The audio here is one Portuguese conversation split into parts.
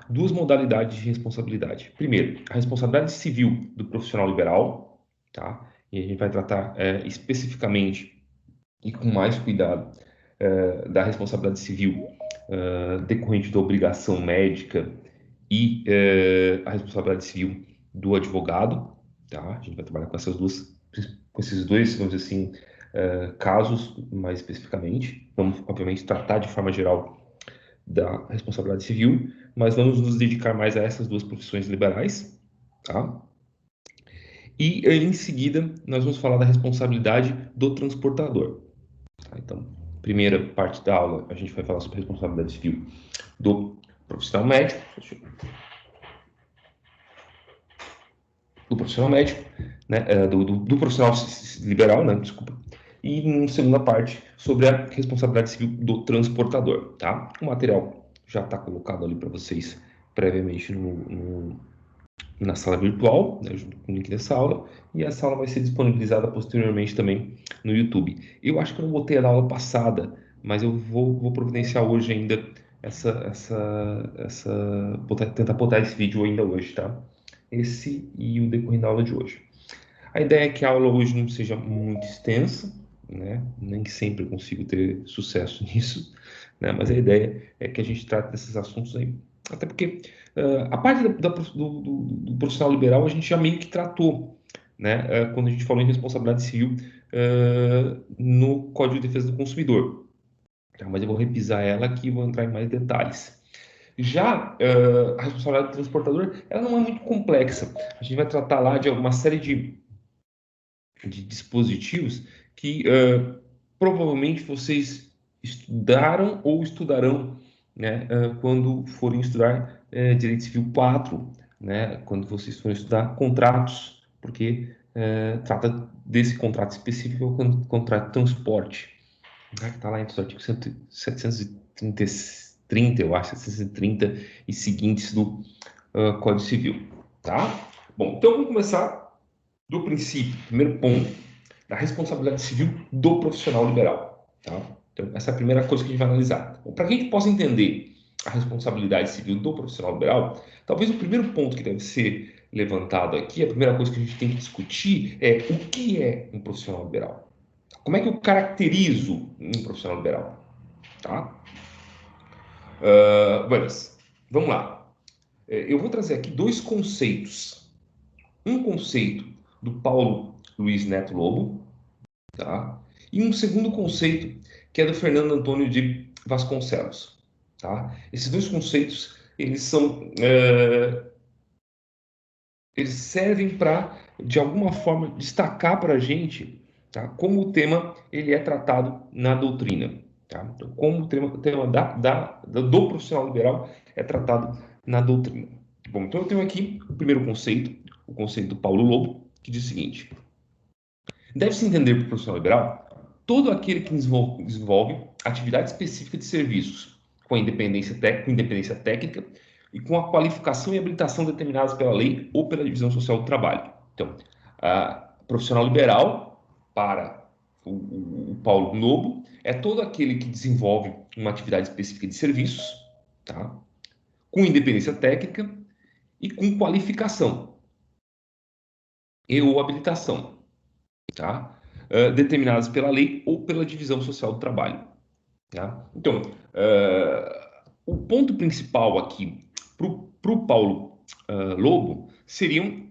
duas modalidades de responsabilidade. Primeiro, a responsabilidade civil do profissional liberal, tá? E a gente vai tratar especificamente e com mais cuidado da responsabilidade civil decorrente da obrigação médica e a responsabilidade civil do advogado, tá? A gente vai trabalhar com com esses dois, vamos dizer assim, casos mais especificamente. Vamos, obviamente, tratar de forma geral da responsabilidade civil, mas vamos nos dedicar mais a essas duas profissões liberais, tá? E em seguida nós vamos falar da responsabilidade do transportador. Tá? Então, primeira parte da aula a gente vai falar sobre a responsabilidade civil do profissional médico, né, do profissional liberal, né, desculpa, e na segunda parte sobre a responsabilidade civil do transportador, tá? O material já está colocado ali para vocês previamente na sala virtual, né, junto com o link dessa aula, e essa aula vai ser disponibilizada posteriormente também no YouTube. Eu acho que eu não botei a da aula passada, mas eu vou providenciar hoje ainda tentar botar esse vídeo ainda hoje, tá? Esse e o decorrer da aula de hoje. A ideia é que a aula hoje não seja muito extensa, né? Nem sempre eu consigo ter sucesso nisso, né? Mas a ideia é que a gente trate desses assuntos aí. Até porque a parte do profissional liberal a gente já meio que tratou, né? Quando a gente falou em responsabilidade civil no Código de Defesa do Consumidor. Tá? Mas eu vou repisar ela aqui e vou entrar em mais detalhes. Já a responsabilidade do transportador, ela não é muito complexa. A gente vai tratar lá de uma série de dispositivos que provavelmente vocês estudaram ou estudarão, né, quando forem estudar Direito Civil 4, né, quando vocês forem estudar contratos, porque trata desse contrato específico, é o contrato de transporte, né, que está lá entre os artigos 730, eu acho, 730 e seguintes do Código Civil, tá? Bom, então vamos começar do princípio, primeiro ponto, da responsabilidade civil do profissional liberal. Tá? Então, essa é a primeira coisa que a gente vai analisar. Para que a gente possa entender a responsabilidade civil do profissional liberal, talvez o primeiro ponto que deve ser levantado aqui, a primeira coisa que a gente tem que discutir é o que é um profissional liberal. Como é que eu caracterizo um profissional liberal? Tá? Vamos lá. Eu vou trazer aqui dois conceitos. Um conceito do Paulo Luiz Neto Lobo, tá? E um segundo conceito que é do Fernando Antônio de Vasconcelos, tá? Esses dois conceitos eles servem para de alguma forma destacar para a gente, tá? Como o tema ele é tratado na doutrina, tá? Então, como o tema do profissional liberal é tratado na doutrina. Bom, então eu tenho aqui o primeiro conceito, o conceito do Paulo Lobo, que diz o seguinte: deve-se entender por profissional liberal todo aquele que desenvolve atividade específica de serviços com independência técnica e com a qualificação e habilitação determinadas pela lei ou pela divisão social do trabalho. Então, profissional liberal, para o Paulo Nobo, é todo aquele que desenvolve uma atividade específica de serviços, tá? Com independência técnica e com qualificação e ou habilitação, tá? Determinadas pela lei ou pela divisão social do trabalho. Tá? Então, o ponto principal aqui para o Paulo Lobo seriam,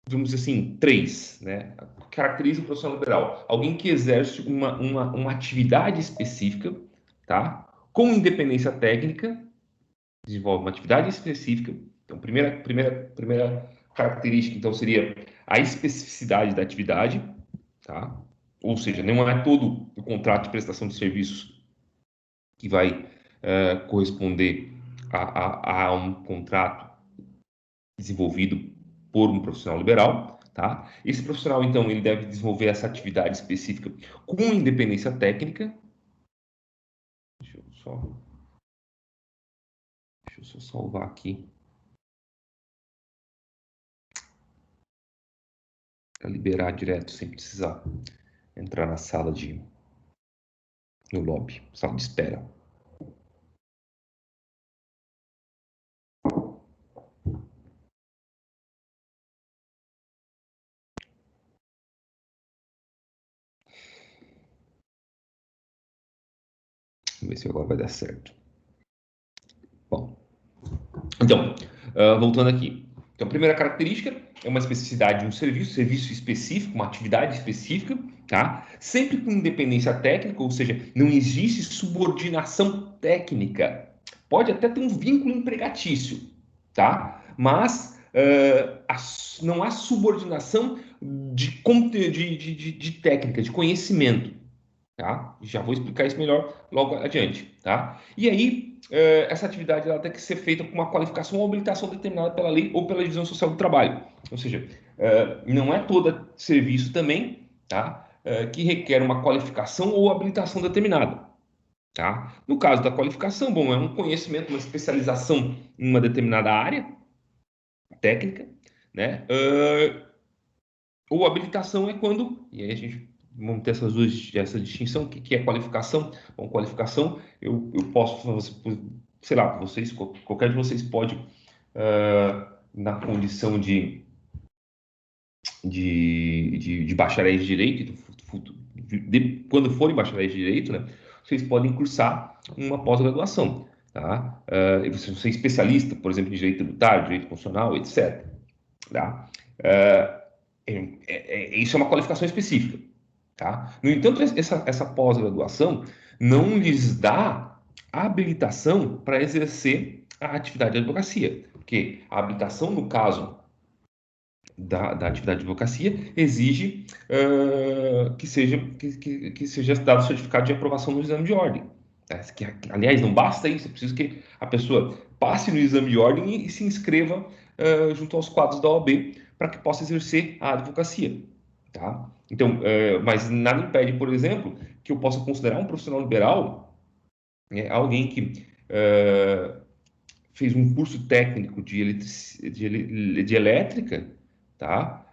vamos dizer assim, três, né? Caracteriza o profissional liberal. Alguém que exerce uma atividade específica, tá? Com independência técnica, desenvolve uma atividade específica. Então, primeira característica, então, seria a especificidade da atividade, tá? Ou seja, não é todo o contrato de prestação de serviços que vai corresponder a um contrato desenvolvido por um profissional liberal, tá? Esse profissional, então, ele deve desenvolver essa atividade específica com independência técnica. Deixa eu só salvar aqui para liberar direto, sem precisar entrar na sala no lobby, sala de espera. Vamos ver se agora vai dar certo. Bom, então, voltando aqui. Então, a primeira característica é uma especificidade de um serviço específico, uma atividade específica, tá? Sempre com independência técnica, ou seja, não existe subordinação técnica. Pode até ter um vínculo empregatício, tá? Mas não há subordinação de técnica, de conhecimento, tá? Já vou explicar isso melhor logo adiante, tá? E aí, essa atividade ela tem que ser feita com uma qualificação ou habilitação determinada pela lei ou pela divisão social do trabalho. Ou seja, não é todo serviço também, tá? Que requer uma qualificação ou habilitação determinada, tá? No caso da qualificação, bom, é um conhecimento, uma especialização em uma determinada área técnica, né? Ou habilitação é quando, e aí a gente vamos ter essa distinção, o que é qualificação? Bom, qualificação, eu posso, sei lá, vocês, qualquer de vocês pode, na condição de bacharéis de direito, quando forem bacharéis de direito, né, vocês podem cursar uma pós-graduação, tá? E vocês vão ser especialista, por exemplo, em direito tributário, direito constitucional, etc. Tá? Isso é uma qualificação específica. Tá? No entanto, essa pós-graduação não lhes dá habilitação para exercer a atividade de advocacia, porque a habilitação, no caso da atividade de advocacia, exige que seja dado certificado de aprovação no exame de ordem. Tá? Aliás, não basta isso, é preciso que a pessoa passe no exame de ordem e se inscreva junto aos quadros da OAB para que possa exercer a advocacia. Tá? Então, mas nada impede, por exemplo, que eu possa considerar um profissional liberal, né, alguém que fez um curso técnico de elétrica, tá?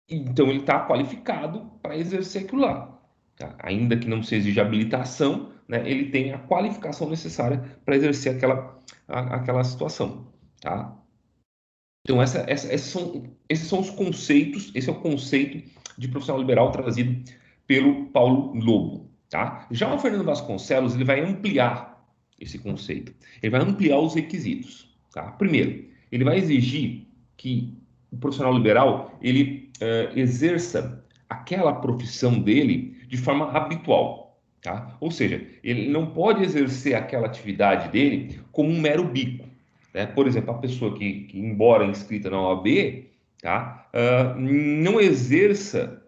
Então ele está qualificado para exercer aquilo lá. Tá? Ainda que não se exija habilitação, né, ele tem a qualificação necessária para exercer aquela situação. Tá? Então, esses são os conceitos, esse é o conceito de profissional liberal trazido pelo Paulo Lobo. Tá? Já o Fernando Vasconcelos ele vai ampliar esse conceito, ele vai ampliar os requisitos. Tá? Primeiro, ele vai exigir que o profissional liberal ele exerça aquela profissão dele de forma habitual. Tá? Ou seja, ele não pode exercer aquela atividade dele como um mero bico. Né? Por exemplo, a pessoa que embora inscrita na OAB, tá, não exerça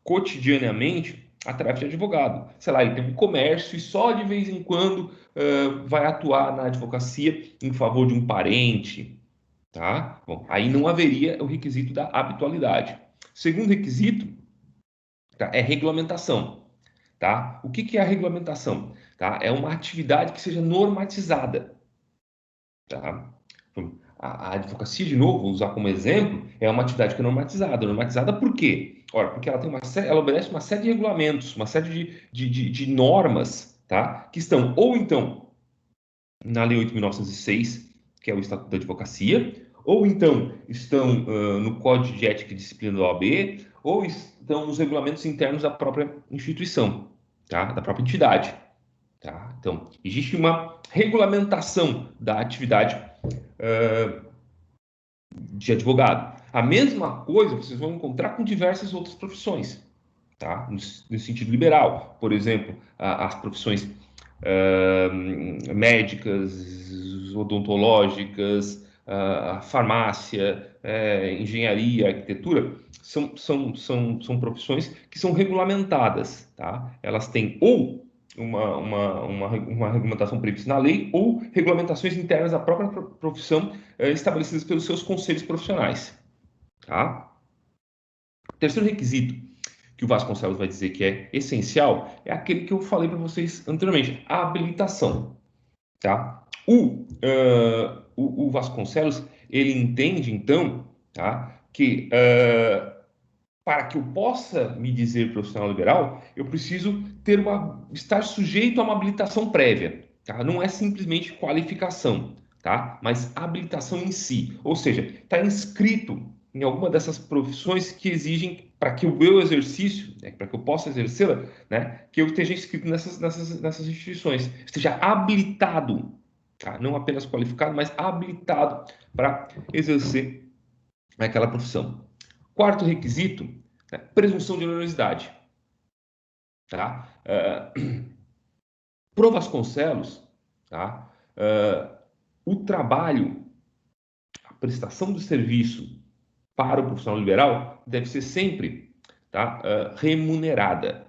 cotidianamente a tarefa de advogado. Sei lá, ele tem um comércio e só de vez em quando vai atuar na advocacia em favor de um parente. Tá? Bom, aí não haveria o requisito da habitualidade. Segundo requisito, tá, é regulamentação. Tá? O que é a regulamentação? Tá? É uma atividade que seja normatizada. Tá? A advocacia, de novo, vou usar como exemplo, é uma atividade que é normatizada. Normatizada por quê? Ora, porque ela obedece uma série de regulamentos, uma série de normas, tá? Que estão ou então na Lei 8.906, que é o Estatuto da Advocacia, ou então estão no Código de Ética e Disciplina da OAB, ou estão nos regulamentos internos da própria instituição, tá? Da própria entidade. Tá? Então, existe uma regulamentação da atividade de advogado. A mesma coisa vocês vão encontrar com diversas outras profissões, tá? No sentido liberal. Por exemplo, as profissões médicas, odontológicas, a farmácia, engenharia, arquitetura, são profissões que são regulamentadas, tá? Elas têm ou uma regulamentação prevista na lei ou regulamentações internas da própria profissão estabelecidas pelos seus conselhos profissionais. Tá? Terceiro requisito que o Vasconcelos vai dizer que é essencial é aquele que eu falei para vocês anteriormente, a habilitação. Tá? O Vasconcelos ele entende então, tá, que para que eu possa me dizer profissional liberal, eu preciso estar sujeito a uma habilitação prévia. Tá? Não é simplesmente qualificação, tá? Mas habilitação em si. Ou seja, está inscrito em alguma dessas profissões que exigem, para que o meu exercício, né, para que eu possa exercê-la, né, que eu esteja inscrito nessas instituições, esteja habilitado, tá? Não apenas qualificado, mas habilitado para exercer aquela profissão. Quarto requisito, né, presunção de onerosidade. Tá? Pro Vasconcelos, tá? O trabalho, a prestação do serviço para o profissional liberal deve ser sempre, tá, remunerada.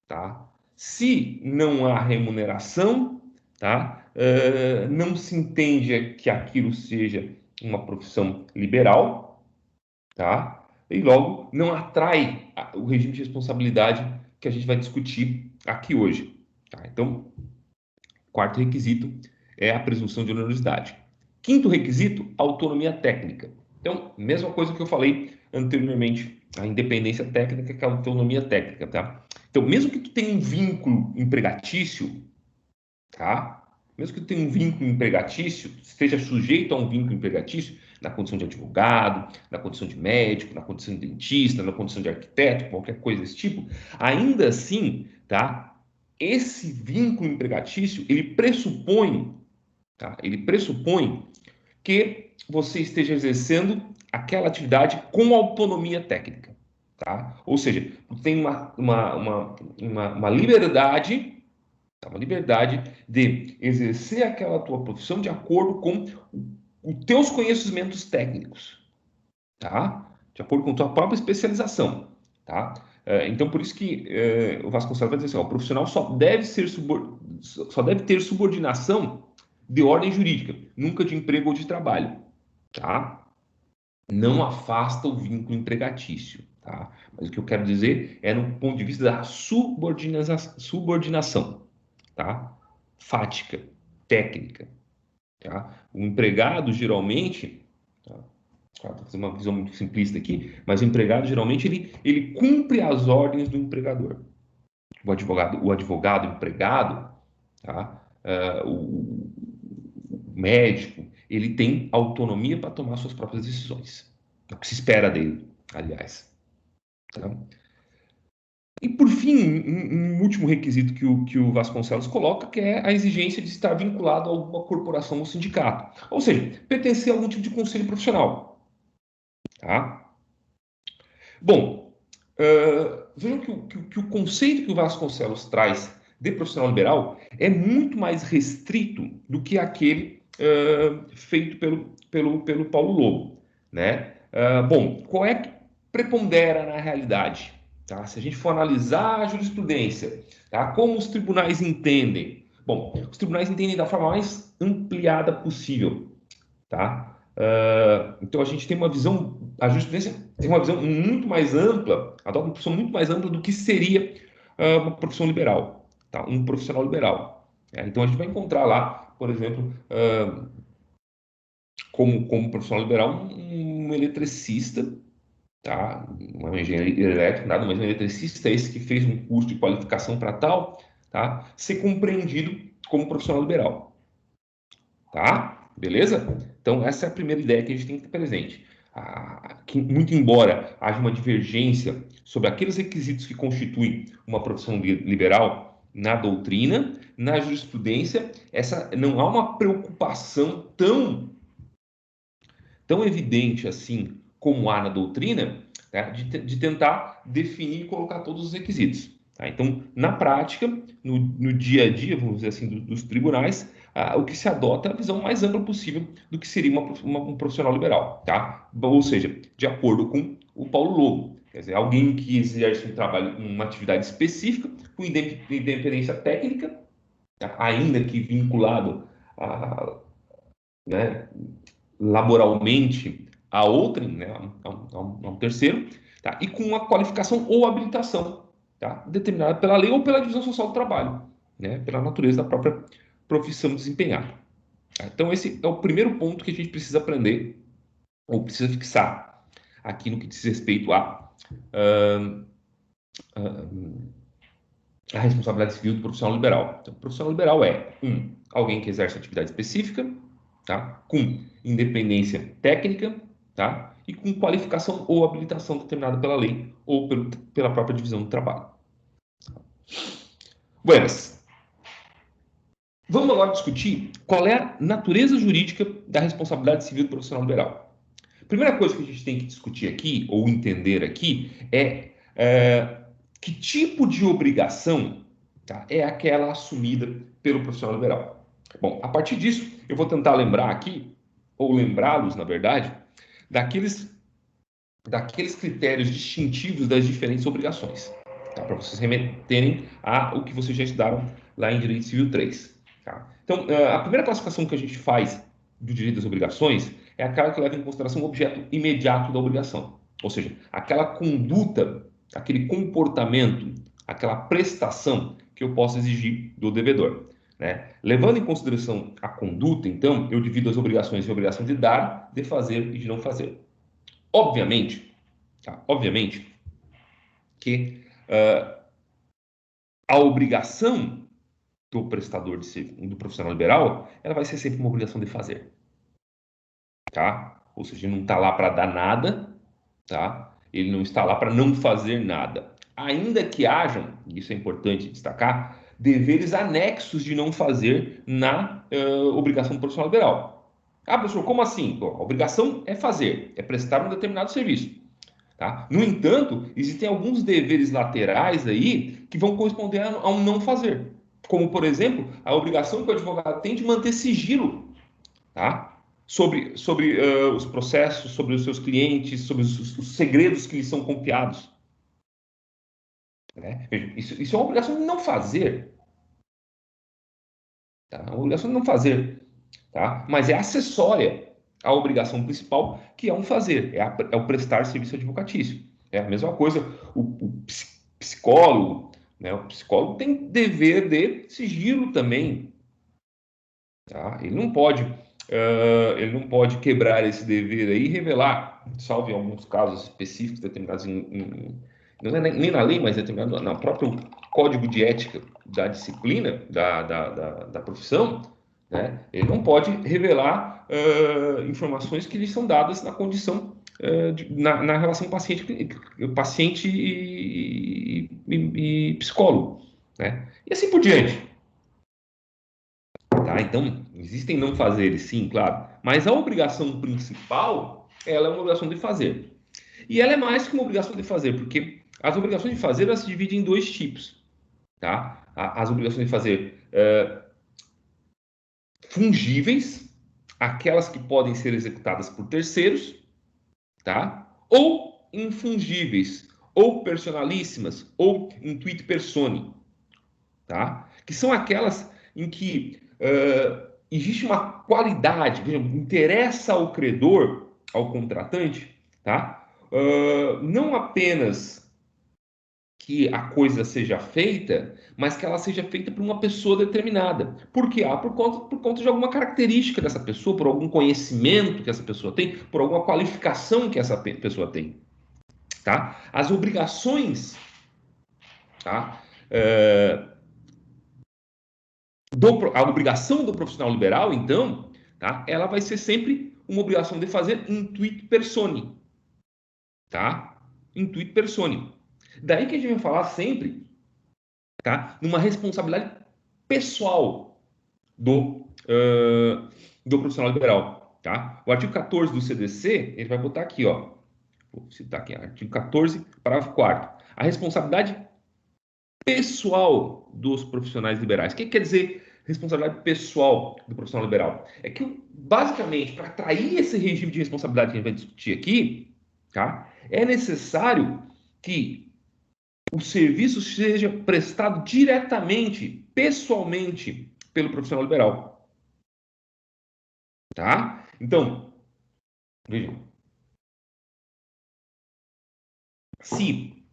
Tá? Se não há remuneração, tá, não se entende que aquilo seja uma profissão liberal, tá? E logo não atrai o regime de responsabilidade que a gente vai discutir aqui hoje. Tá? Então, quarto requisito é a presunção de onerosidade. Quinto requisito, autonomia técnica. Então, mesma coisa que eu falei anteriormente, a independência técnica, que é a autonomia técnica, tá? Então, mesmo que tu tenha um vínculo empregatício, tá? Mesmo que tu tenha um vínculo empregatício, esteja sujeito a um vínculo empregatício, na condição de advogado, na condição de médico, na condição de dentista, na condição de arquiteto, qualquer coisa desse tipo, ainda assim, tá? Esse vínculo empregatício, ele pressupõe, tá? Ele pressupõe que você esteja exercendo aquela atividade com autonomia técnica, tá? Ou seja, tem uma liberdade, tá? Uma liberdade de exercer aquela tua profissão de acordo com os teus conhecimentos técnicos, tá? De acordo com a tua própria especialização, tá? Então, por isso que o Vasconcelos vai dizer assim, ó, o profissional só deve ter subordinação de ordem jurídica, nunca de emprego ou de trabalho, tá? Não afasta o vínculo empregatício, tá? Mas o que eu quero dizer é no ponto de vista da subordinação, tá? Fática, técnica, tá? O empregado, geralmente, tá? Claro, vou fazer uma visão muito simplista aqui, mas o empregado, geralmente, ele cumpre as ordens do empregador. O advogado empregado, tá? O médico, ele tem autonomia para tomar suas próprias decisões. É o que se espera dele, aliás. Tá? E, por fim, um último requisito que o Vasconcelos coloca, que é a exigência de estar vinculado a alguma corporação ou sindicato. Ou seja, pertencer a algum tipo de conselho profissional. Tá? Bom, vejam que o conceito que o Vasconcelos traz de profissional liberal é muito mais restrito do que aquele feito pelo Paulo Lobo, né? Bom, qual é que prepondera na realidade? Tá? Se a gente for analisar a jurisprudência, tá? Como os tribunais entendem? Bom, os tribunais entendem da forma mais ampliada possível, tá? Então a gente tem uma visão, a jurisprudência tem uma visão muito mais ampla, adota uma profissão muito mais ampla do que seria uma profissão liberal, tá? Um profissional liberal. Então a gente vai encontrar lá, por exemplo, como profissional liberal, um eletricista, tá? Um engenheiro elétrico, nada, mas um eletricista, esse que fez um curso de qualificação para tal, tá? Ser compreendido como profissional liberal. Tá? Beleza? Então, essa é a primeira ideia que a gente tem que ter presente. Que, muito embora haja uma divergência sobre aqueles requisitos que constituem uma profissão liberal na doutrina, na jurisprudência, não há uma preocupação tão evidente assim como há na doutrina, né, de tentar definir e colocar todos os requisitos. Tá? Então, na prática, no dia a dia, vamos dizer assim, dos tribunais, o que se adota é a visão mais ampla possível do que seria um profissional liberal. Tá? Ou seja, de acordo com o Paulo Lobo, quer dizer, alguém que exerce um trabalho, uma atividade específica, com independência técnica, tá? Ainda que vinculado a, né, laboralmente a outrem, né, a um terceiro, tá? E com uma qualificação ou habilitação, tá? Determinada pela lei ou pela divisão social do trabalho, né? Pela natureza da própria profissão desempenhada. Tá? Então, esse é o primeiro ponto que a gente precisa aprender ou precisa fixar aqui no que diz respeito a responsabilidade civil do profissional liberal. Então, o profissional liberal é alguém que exerce atividade específica, tá? Com independência técnica, tá? e com qualificação ou habilitação determinada pela lei ou pela própria divisão do trabalho. Buenas. Vamos agora discutir qual é a natureza jurídica da responsabilidade civil do profissional liberal. A primeira coisa que a gente tem que discutir aqui, ou entender aqui, é que tipo de obrigação, tá, é aquela assumida pelo profissional liberal. Bom, a partir disso, eu vou tentar lembrar aqui, ou lembrá-los, na verdade, daqueles critérios distintivos das diferentes obrigações, tá? Para vocês remeterem ao que vocês já estudaram lá em Direito Civil 3. Tá? Então, a primeira classificação que a gente faz do direito das obrigações é aquela que leva em consideração o objeto imediato da obrigação, ou seja, aquela conduta, aquele comportamento, aquela prestação que eu posso exigir do devedor. Né? Levando em consideração a conduta, então, eu divido as obrigações em obrigação de dar, de fazer e de não fazer. Obviamente, tá? Obviamente que a obrigação do prestador do profissional liberal, ela vai ser sempre uma obrigação de fazer, tá? Ou seja, ele não está lá para dar nada, tá? Ele não está lá para não fazer nada. Ainda que hajam, isso é importante destacar, deveres anexos de não fazer na obrigação do profissional liberal. Ah, professor, como assim? Bom, a obrigação é fazer, é prestar um determinado serviço. Tá? No entanto, existem alguns deveres laterais aí que vão corresponder a um não fazer. Como, por exemplo, a obrigação que o advogado tem de manter sigilo, tá? Sobre os processos, sobre os seus clientes, sobre os segredos que lhes são confiados. Né? Veja, isso é uma obrigação de não fazer. Tá? É uma obrigação de não fazer. Tá? Mas é acessória à obrigação principal, que é um fazer, é o prestar serviço advocatício. É a mesma coisa, o psicólogo, né? O psicólogo tem dever de sigilo também. Tá? Ele não pode quebrar esse dever aí e revelar, salvo em alguns casos específicos determinados não é nem na lei, mas determinado no próprio código de ética da disciplina, da profissão, né? Ele não pode revelar informações que lhe são dadas na condição, na relação paciente e psicólogo, né? E assim por diante. Tá? Então, existem não fazeres, sim, claro, mas a obrigação principal, ela é uma obrigação de fazer. E ela é mais que uma obrigação de fazer, porque as obrigações de fazer, elas se dividem em dois tipos, tá? As obrigações de fazer fungíveis, aquelas que podem ser executadas por terceiros, tá? Ou infungíveis, ou personalíssimas, ou intuit personae, tá? Que são aquelas em que existe uma qualidade, interessa ao credor, ao contratante, tá? Não apenas que a coisa seja feita, mas que ela seja feita por uma pessoa determinada. Por quê? Por conta de alguma característica dessa pessoa, por algum conhecimento que essa pessoa tem, por alguma qualificação que essa pessoa tem. Tá? As obrigações, tá? A obrigação do profissional liberal, então, tá? Ela vai ser sempre uma obrigação de fazer intuit personae, tá? Intuit personae. Daí que a gente vai falar sempre, tá? Numa responsabilidade pessoal do profissional liberal, tá? O artigo 14 do CDC, ele vai botar aqui, ó. Vou citar aqui, artigo 14, parágrafo 4º. A responsabilidade pessoal dos profissionais liberais. O que quer dizer responsabilidade pessoal do profissional liberal? É que, basicamente, para atrair esse regime de responsabilidade que a gente vai discutir aqui, tá? É necessário que o serviço seja prestado diretamente, pessoalmente, pelo profissional liberal. Tá? Então, vejam. E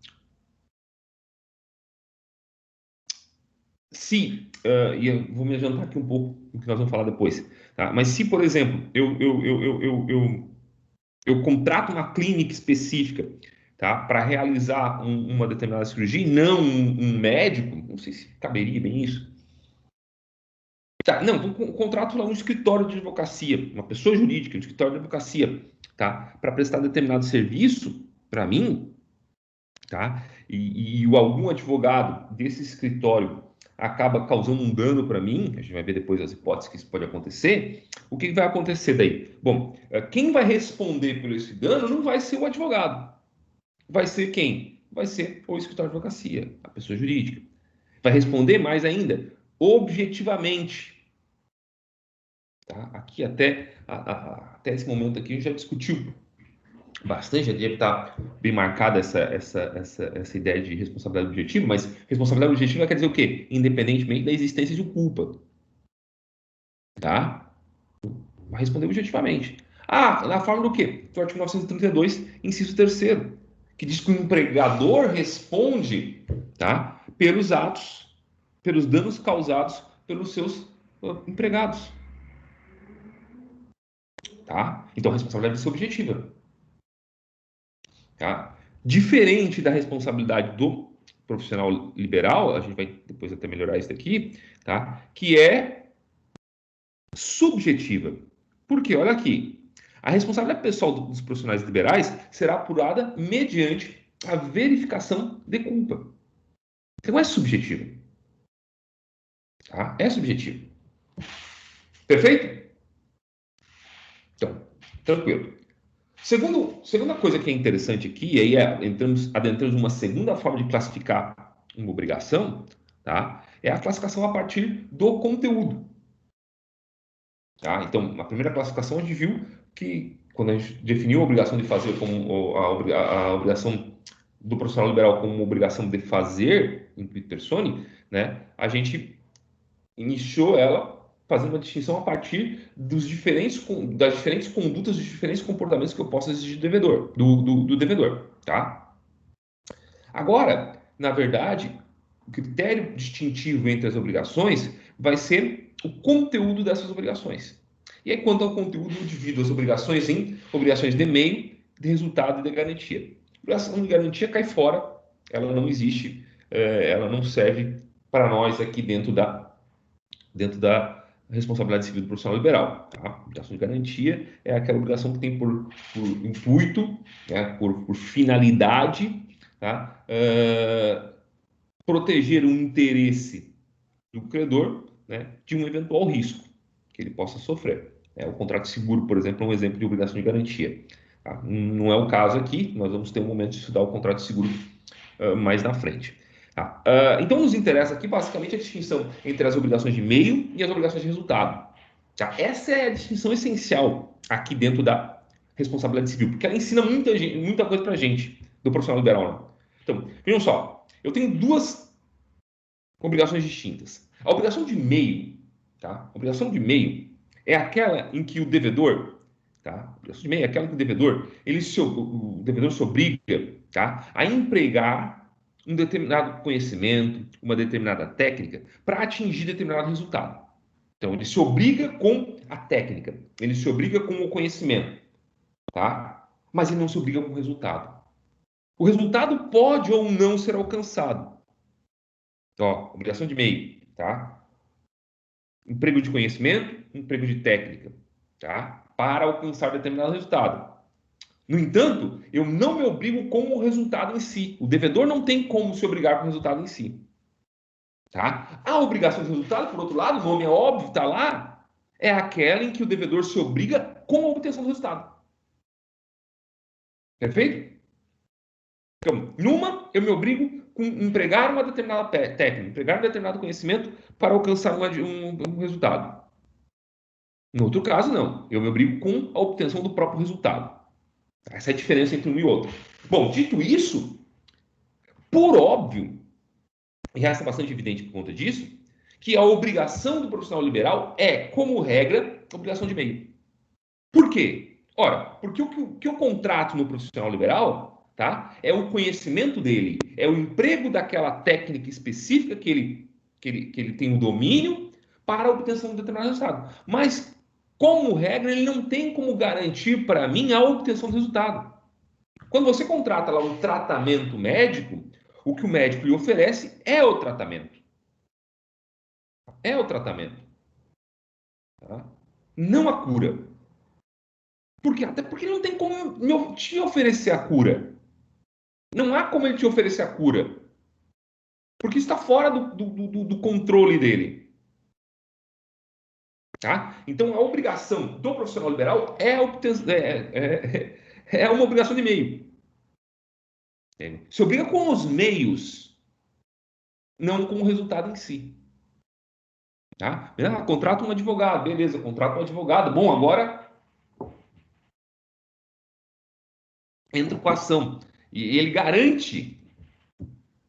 eu vou me adiantar aqui um pouco do que nós vamos falar depois, tá? Mas se, por exemplo, eu contrato uma clínica específica, tá, para realizar uma determinada cirurgia, e não um médico, não sei se caberia bem isso. Tá, não, contrato lá um escritório de advocacia, uma pessoa jurídica, um escritório de advocacia, tá, para prestar determinado serviço para mim, tá, e algum advogado desse escritório acaba causando um dano para mim, a gente vai ver depois as hipóteses que isso pode acontecer, o que vai acontecer daí? Bom, quem vai responder por esse dano não vai ser o advogado, vai ser quem? Vai ser o escritório de advocacia, a pessoa jurídica. Vai responder mais ainda, objetivamente. Tá? Aqui até esse momento aqui a gente já discutiu bastante, já deve estar bem marcada essa ideia de responsabilidade objetiva, mas responsabilidade objetiva quer dizer o quê? Independentemente da existência de culpa. Tá? Vai responder objetivamente. Ah, na forma do quê? Do artigo 932, inciso 3º, que diz que o empregador responde, tá, pelos atos, pelos danos causados pelos seus empregados. Tá? Então, a responsabilidade é objetiva. Tá? Diferente da responsabilidade do profissional liberal, a gente vai depois até melhorar isso daqui, tá? Que é subjetiva. Por quê? Olha aqui. A responsabilidade pessoal dos profissionais liberais será apurada mediante a verificação de culpa. Então é subjetiva. Tá? É subjetiva. Perfeito? Então, tranquilo. Segunda coisa que é interessante aqui, e aí adentramos uma segunda forma de classificar uma obrigação, tá? É a classificação a partir do conteúdo. Tá? Então, na primeira classificação, a gente viu que, quando a gente definiu a obrigação de fazer como a obrigação do profissional liberal como uma obrigação de fazer, intuito persone, né? A gente iniciou ela fazendo uma distinção a partir das diferentes condutas, dos diferentes comportamentos que eu posso exigir do devedor, tá? Agora, na verdade, o critério distintivo entre as obrigações vai ser o conteúdo dessas obrigações. E aí, quanto ao conteúdo, eu divido as obrigações em obrigações de meio, de resultado e de garantia. A obrigação de garantia cai fora, ela não existe, ela não serve para nós aqui dentro da responsabilidade civil do profissional liberal. Tá? A obrigação de garantia é aquela obrigação que tem por intuito, né, por finalidade, tá? Proteger o interesse do credor, né, de um eventual risco que ele possa sofrer. O contrato de seguro, por exemplo, é um exemplo de obrigação de garantia. Tá? Não é o caso aqui, nós vamos ter um momento de estudar o contrato de seguro mais na frente. Tá? Então, nos interessa aqui basicamente a distinção entre as obrigações de meio e as obrigações de resultado. Tá? Essa é a distinção essencial aqui dentro da responsabilidade civil, porque ela ensina muita coisa para a gente, do profissional liberal. Né? Então, vejam só, eu tenho duas obrigações distintas. A obrigação de meio, tá? A obrigação de meio é aquela em que o devedor, tá? A obrigação de meio é aquela em que o devedor se obriga, tá? A empregar um determinado conhecimento, uma determinada técnica para atingir determinado resultado. Então, ele se obriga com a técnica, ele se obriga com o conhecimento, tá? Mas ele não se obriga com o resultado. O resultado pode ou não ser alcançado. Ó, obrigação de meio, tá? Emprego de conhecimento, emprego de técnica, tá? Para alcançar determinado resultado. No entanto, eu não me obrigo com o resultado em si. O devedor não tem como se obrigar com o resultado em si. Tá? A obrigação de resultado, por outro lado, o nome é óbvio, está lá, é aquela em que o devedor se obriga com a obtenção do resultado. Perfeito? Então, numa, eu me obrigo com empregar uma determinada técnica, empregar um determinado conhecimento para alcançar um resultado. No outro caso, não. Eu me obrigo com a obtenção do próprio resultado. Essa é a diferença entre um e outro. Bom, dito isso, por óbvio, e resta bastante evidente por conta disso, que a obrigação do profissional liberal é, como regra, obrigação de meio. Por quê? Ora, porque o que eu contrato no profissional liberal, tá, é o conhecimento dele, é o emprego daquela técnica específica que ele tem o domínio para a obtenção de um determinado resultado. Mas, como regra, ele não tem como garantir para mim a obtenção do resultado. Quando você contrata lá um tratamento médico, o que o médico lhe oferece é o tratamento. É o tratamento. Tá? Não a cura. Por quê? Até porque ele não tem como te oferecer a cura. Não há como ele te oferecer a cura. Porque está fora do controle dele. Tá? Então, a obrigação do profissional liberal é uma obrigação de meio. Se obriga com os meios, não com o resultado em si. Tá? Contrata um advogado, beleza, contrata um advogado. Bom, agora entra com a ação. E ele garante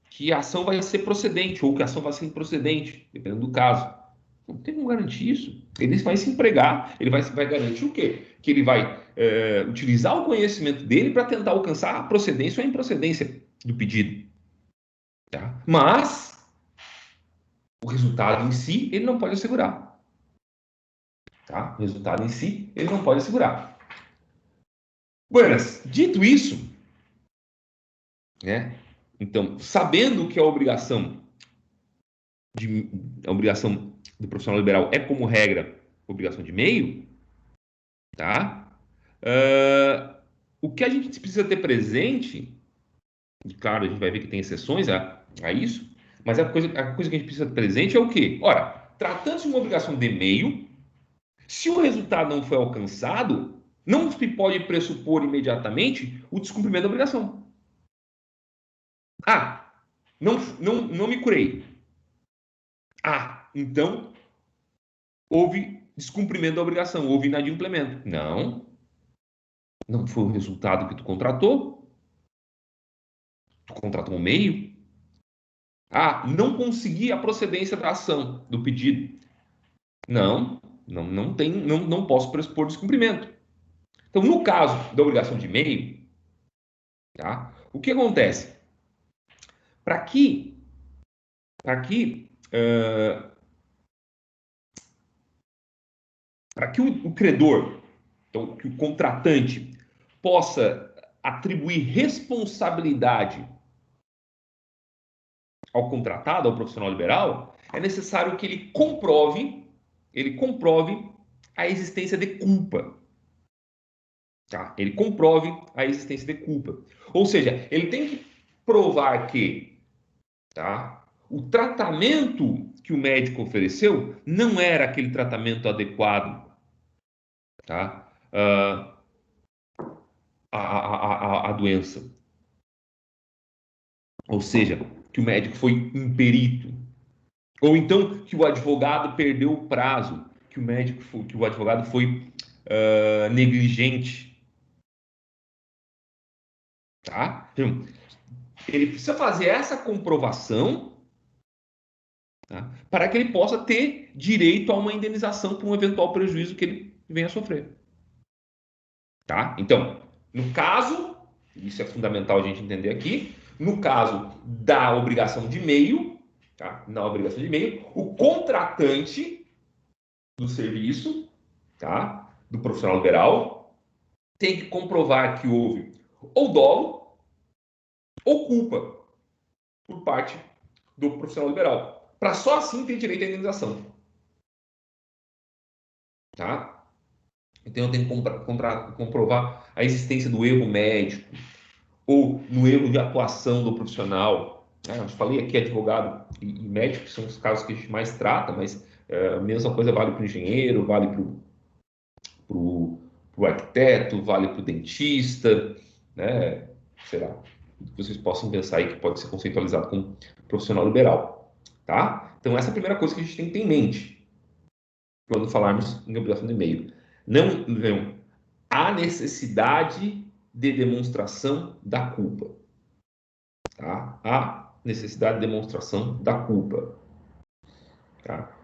que a ação vai ser procedente ou que a ação vai ser improcedente, dependendo do caso. Não tem como garantir isso. Ele vai se empregar, ele vai garantir o quê? Que ele vai utilizar o conhecimento dele para tentar alcançar a procedência ou a improcedência do pedido. Tá? Mas o resultado em si ele não pode assegurar. Tá? O resultado em si ele não pode assegurar. Buenas, dito isso, né? Então, sabendo que a obrigação do profissional liberal é, como regra, obrigação de meio, tá? O que a gente precisa ter presente, e claro, a gente vai ver que tem exceções a isso, mas a coisa que a gente precisa ter presente é o quê? Ora, tratando-se de uma obrigação de meio, se o resultado não foi alcançado, não se pode pressupor imediatamente o descumprimento da obrigação. Ah, não me curei. Ah, então houve descumprimento da obrigação, houve inadimplemento. Não foi o resultado que tu contratou. Tu contratou um meio. Ah, não consegui a procedência da ação, do pedido. Não posso pressupor descumprimento. Então, no caso da obrigação de meio, tá? O que acontece? Para que, para que o credor, então, que o contratante possa atribuir responsabilidade ao contratado, ao profissional liberal, é necessário que ele comprove a existência de culpa. Tá? Ele comprove a existência de culpa. Ou seja, ele tem que provar que, tá, o tratamento que o médico ofereceu não era aquele tratamento adequado, tá, à doença. Ou seja, que o médico foi imperito. Ou então que o advogado perdeu o prazo, que o advogado foi negligente. Tá? Então, ele precisa fazer essa comprovação, tá, para que ele possa ter direito a uma indenização por um eventual prejuízo que ele venha a sofrer. Tá? Então, no caso, isso é fundamental a gente entender aqui, no caso da obrigação de meio, tá? Na obrigação de meio, o contratante do serviço, tá, do profissional liberal, tem que comprovar que houve ou dolo ou culpa por parte do profissional liberal, para só assim ter direito à indenização. Tá? Então eu tenho que comprovar a existência do erro médico ou no erro de atuação do profissional. Eu falei aqui advogado e médico, que são os casos que a gente mais trata, mas a mesma coisa vale para o engenheiro, vale para o arquiteto, vale para o dentista, né? Sei lá, vocês possam pensar aí que pode ser conceitualizado como profissional liberal. Tá? Então essa é a primeira coisa que a gente tem que ter em mente quando falarmos em obrigação de meio. Não há necessidade de demonstração da culpa. Tá? Há necessidade de demonstração da culpa. Tá?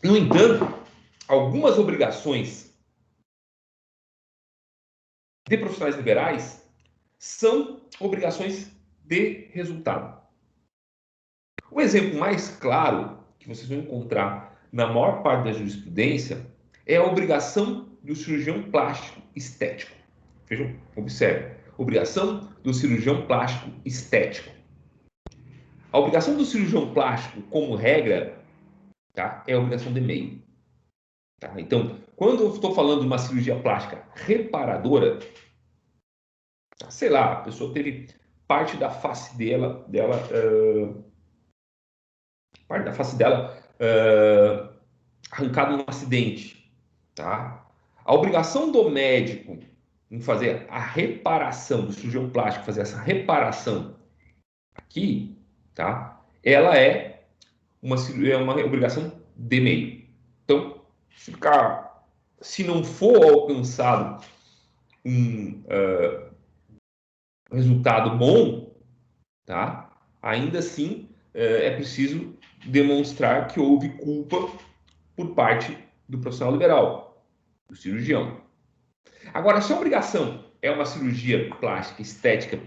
No entanto, algumas obrigações de profissionais liberais são obrigações de resultado. O exemplo mais claro que vocês vão encontrar na maior parte da jurisprudência é a obrigação do cirurgião plástico estético. Vejam, observe. Obrigação do cirurgião plástico estético. A obrigação do cirurgião plástico, como regra, tá, é a obrigação de meio. Tá? Então, quando eu estou falando de uma cirurgia plástica reparadora, sei lá, a pessoa teve parte da face parte da face dela arrancada num acidente, tá? A obrigação do médico em fazer a reparação, do cirurgião plástico fazer essa reparação aqui, tá? Ela é uma obrigação de meio. Então, se não for alcançado um resultado bom, tá? Ainda assim, é preciso demonstrar que houve culpa por parte do profissional liberal, do cirurgião. Agora, se a obrigação é uma cirurgia plástica, estética,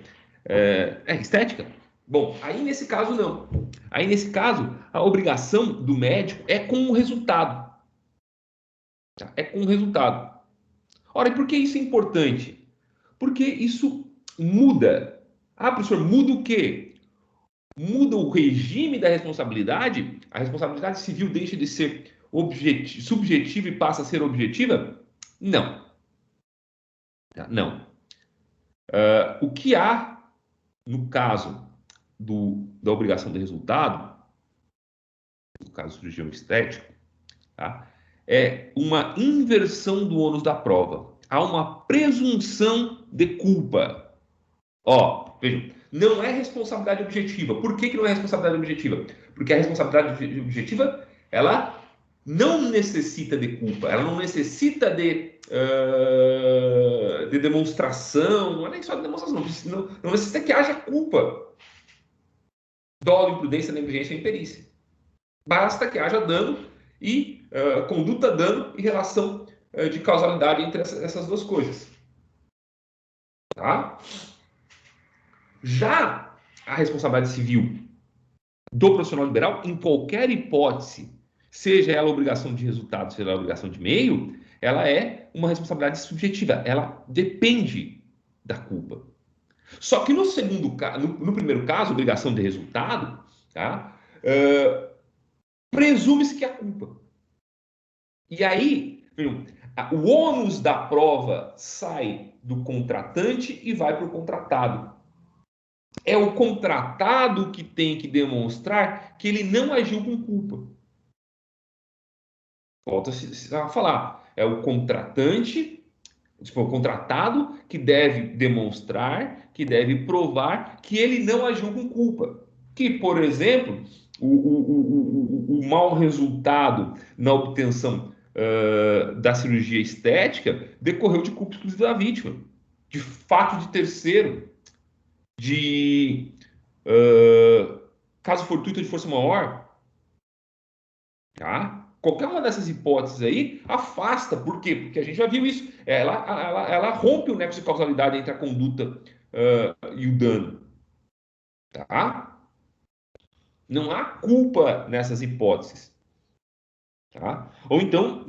estética? Bom, aí nesse caso não. Aí nesse caso, a obrigação do médico é com o resultado. Tá? É com o resultado. Ora, e por que isso é importante? Porque isso muda. Ah, professor, muda o quê? Muda o regime da responsabilidade? A responsabilidade civil deixa de ser subjetiva e passa a ser objetiva? Não. Não. O que há no caso da obrigação de resultado, no caso do cirurgião estético, tá? É uma inversão do ônus da prova. Há uma presunção de culpa. Ó, vejam, não é responsabilidade objetiva. Por que não é responsabilidade objetiva? Porque a responsabilidade objetiva, ela não necessita de culpa, ela não necessita de demonstração, não é nem só de demonstração, não necessita que haja culpa. Dolo, imprudência, negligência e imperícia. Basta que haja dano e conduta dano e relação de causalidade entre essas duas coisas. Tá? Já a responsabilidade civil do profissional liberal, em qualquer hipótese, seja ela obrigação de resultado, seja ela obrigação de meio, ela é uma responsabilidade subjetiva. Ela depende da culpa. Só que no primeiro caso, obrigação de resultado, tá? Presume-se que há culpa. E aí, o ônus da prova sai do contratante e vai para o contratado. É o contratado que tem que demonstrar que ele não agiu com culpa. Volta-se a falar. É o contratante, tipo, o contratado que deve demonstrar, que deve provar que ele não agiu com culpa. Que, por exemplo, o mau resultado na obtenção da cirurgia estética decorreu de culpa exclusiva da vítima, de fato de terceiro, de caso fortuito de força maior, tá? Qualquer uma dessas hipóteses aí afasta. Por quê? Porque a gente já viu isso. Ela rompe o nexo de causalidade entre a conduta e o dano. Tá? Não há culpa nessas hipóteses. Tá? Ou então,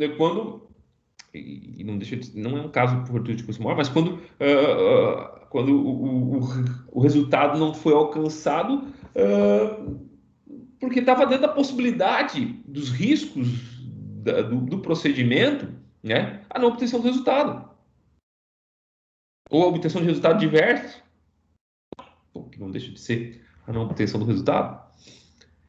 e não deixa não é um caso fortuito de força maior, mas quando o resultado não foi alcançado porque estava dentro da possibilidade dos riscos do procedimento, né, a não obtenção do resultado. Ou a obtenção de resultado diverso, que não deixa de ser a não obtenção do resultado.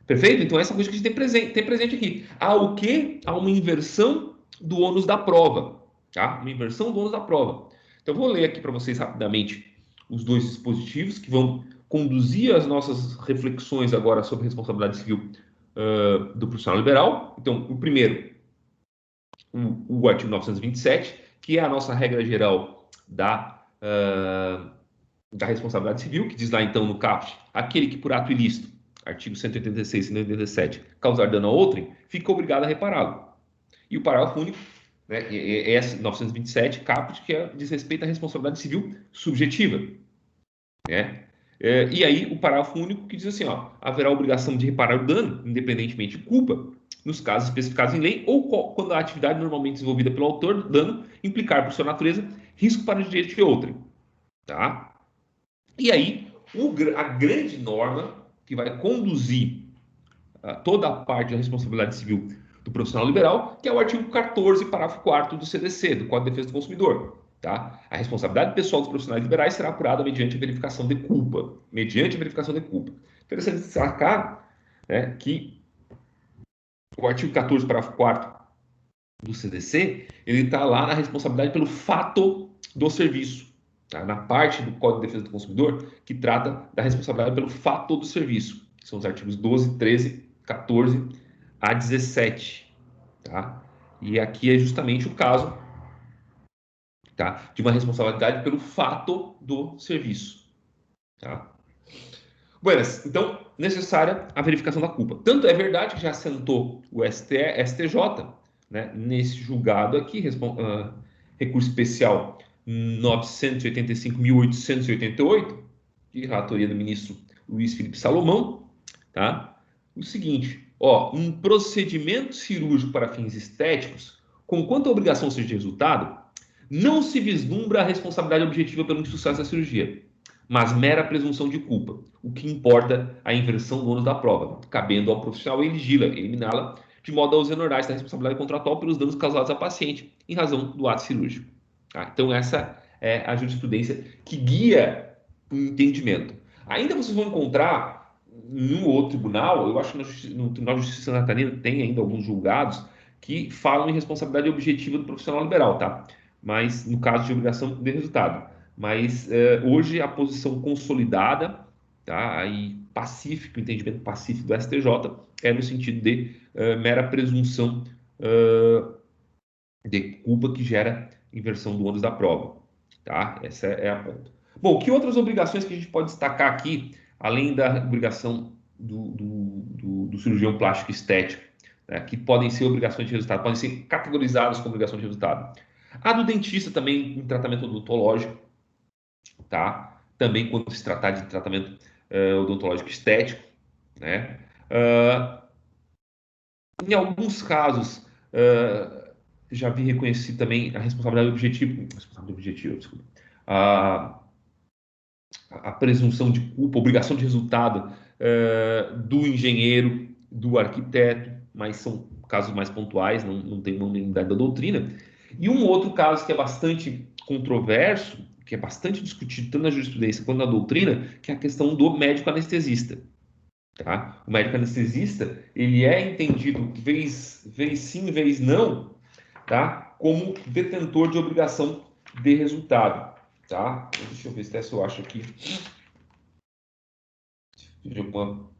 Perfeito? Então, essa coisa que a gente tem presente aqui. Há o quê? Há uma inversão do ônus da prova. Tá? Uma inversão do ônus da prova. Então, eu vou ler aqui para vocês rapidamente os dois dispositivos que vão conduzir as nossas reflexões agora sobre responsabilidade civil do profissional liberal. Então, o primeiro, o artigo 927, que é a nossa regra geral da responsabilidade civil, que diz lá então no caput, aquele que por ato ilícito, artigo 186 e 187, causar dano a outrem, fica obrigado a repará-lo. E o parágrafo único, né, é 927, caput, que diz respeito à responsabilidade civil subjetiva. Né? E aí o parágrafo único que diz assim, ó, haverá obrigação de reparar o dano, independentemente de culpa, nos casos especificados em lei ou quando a atividade normalmente desenvolvida pelo autor do dano implicar, por sua natureza, risco para o direito de outrem. Tá? E aí, a grande norma que vai conduzir toda a parte da responsabilidade civil do profissional liberal, que é o artigo 14, parágrafo 4º do CDC, do Código de Defesa do Consumidor. Tá? A responsabilidade pessoal dos profissionais liberais será apurada mediante a verificação de culpa. Mediante a verificação de culpa. Interessante destacar, né, que o artigo 14, parágrafo 4º do CDC, ele está lá na responsabilidade pelo fato do serviço. Tá? Na parte do Código de Defesa do Consumidor, que trata da responsabilidade pelo fato do serviço. Que são os artigos 12, 13, 14 a 17. Tá? E aqui é justamente o caso, tá, de uma responsabilidade pelo fato do serviço. Tá? Buenas, então, necessária a verificação da culpa. Tanto é verdade que já assentou o STJ, né, nesse julgado aqui, recurso especial 985.888, de relatoria do ministro Luiz Felipe Salomão, tá? O seguinte, ó, um procedimento cirúrgico para fins estéticos, conquanto a obrigação seja de resultado, não se vislumbra a responsabilidade objetiva pelo insucesso da cirurgia, mas mera presunção de culpa. O que importa a inversão do ônus da prova, cabendo ao profissional eliminá-la, de modo a exonerar da responsabilidade contratual pelos danos causados à paciente em razão do ato cirúrgico. Tá? Então, essa é a jurisprudência que guia o entendimento. Ainda vocês vão encontrar no outro tribunal, eu acho que no Tribunal de Justiça Natalina tem ainda alguns julgados que falam em responsabilidade objetiva do profissional liberal, tá? Mas no caso de obrigação de resultado. Mas hoje a posição consolidada, tá? Aí pacífico, o entendimento pacífico do STJ é no sentido de mera presunção de culpa que gera inversão do ônus da prova, tá? Essa é a ponta. Bom, que outras obrigações que a gente pode destacar aqui, além da obrigação do cirurgião plástico estético, né, que podem ser obrigações de resultado, podem ser categorizadas como obrigação de resultado. A do dentista também em tratamento odontológico, tá? Também quando se tratar de tratamento odontológico estético, né? Em alguns casos, já vi reconhecido também a responsabilidade objetiva, desculpa, a, a presunção de culpa, obrigação de resultado do engenheiro, do arquiteto, mas são casos mais pontuais, não tem uma unanimidade da doutrina. E um outro caso que é bastante controverso, que é bastante discutido tanto na jurisprudência quanto na doutrina, que é a questão do médico anestesista. Tá? O médico anestesista, ele é entendido vez sim, vez não, tá? Como detentor de obrigação de resultado. Tá? Deixa eu ver se eu acho aqui de alguma.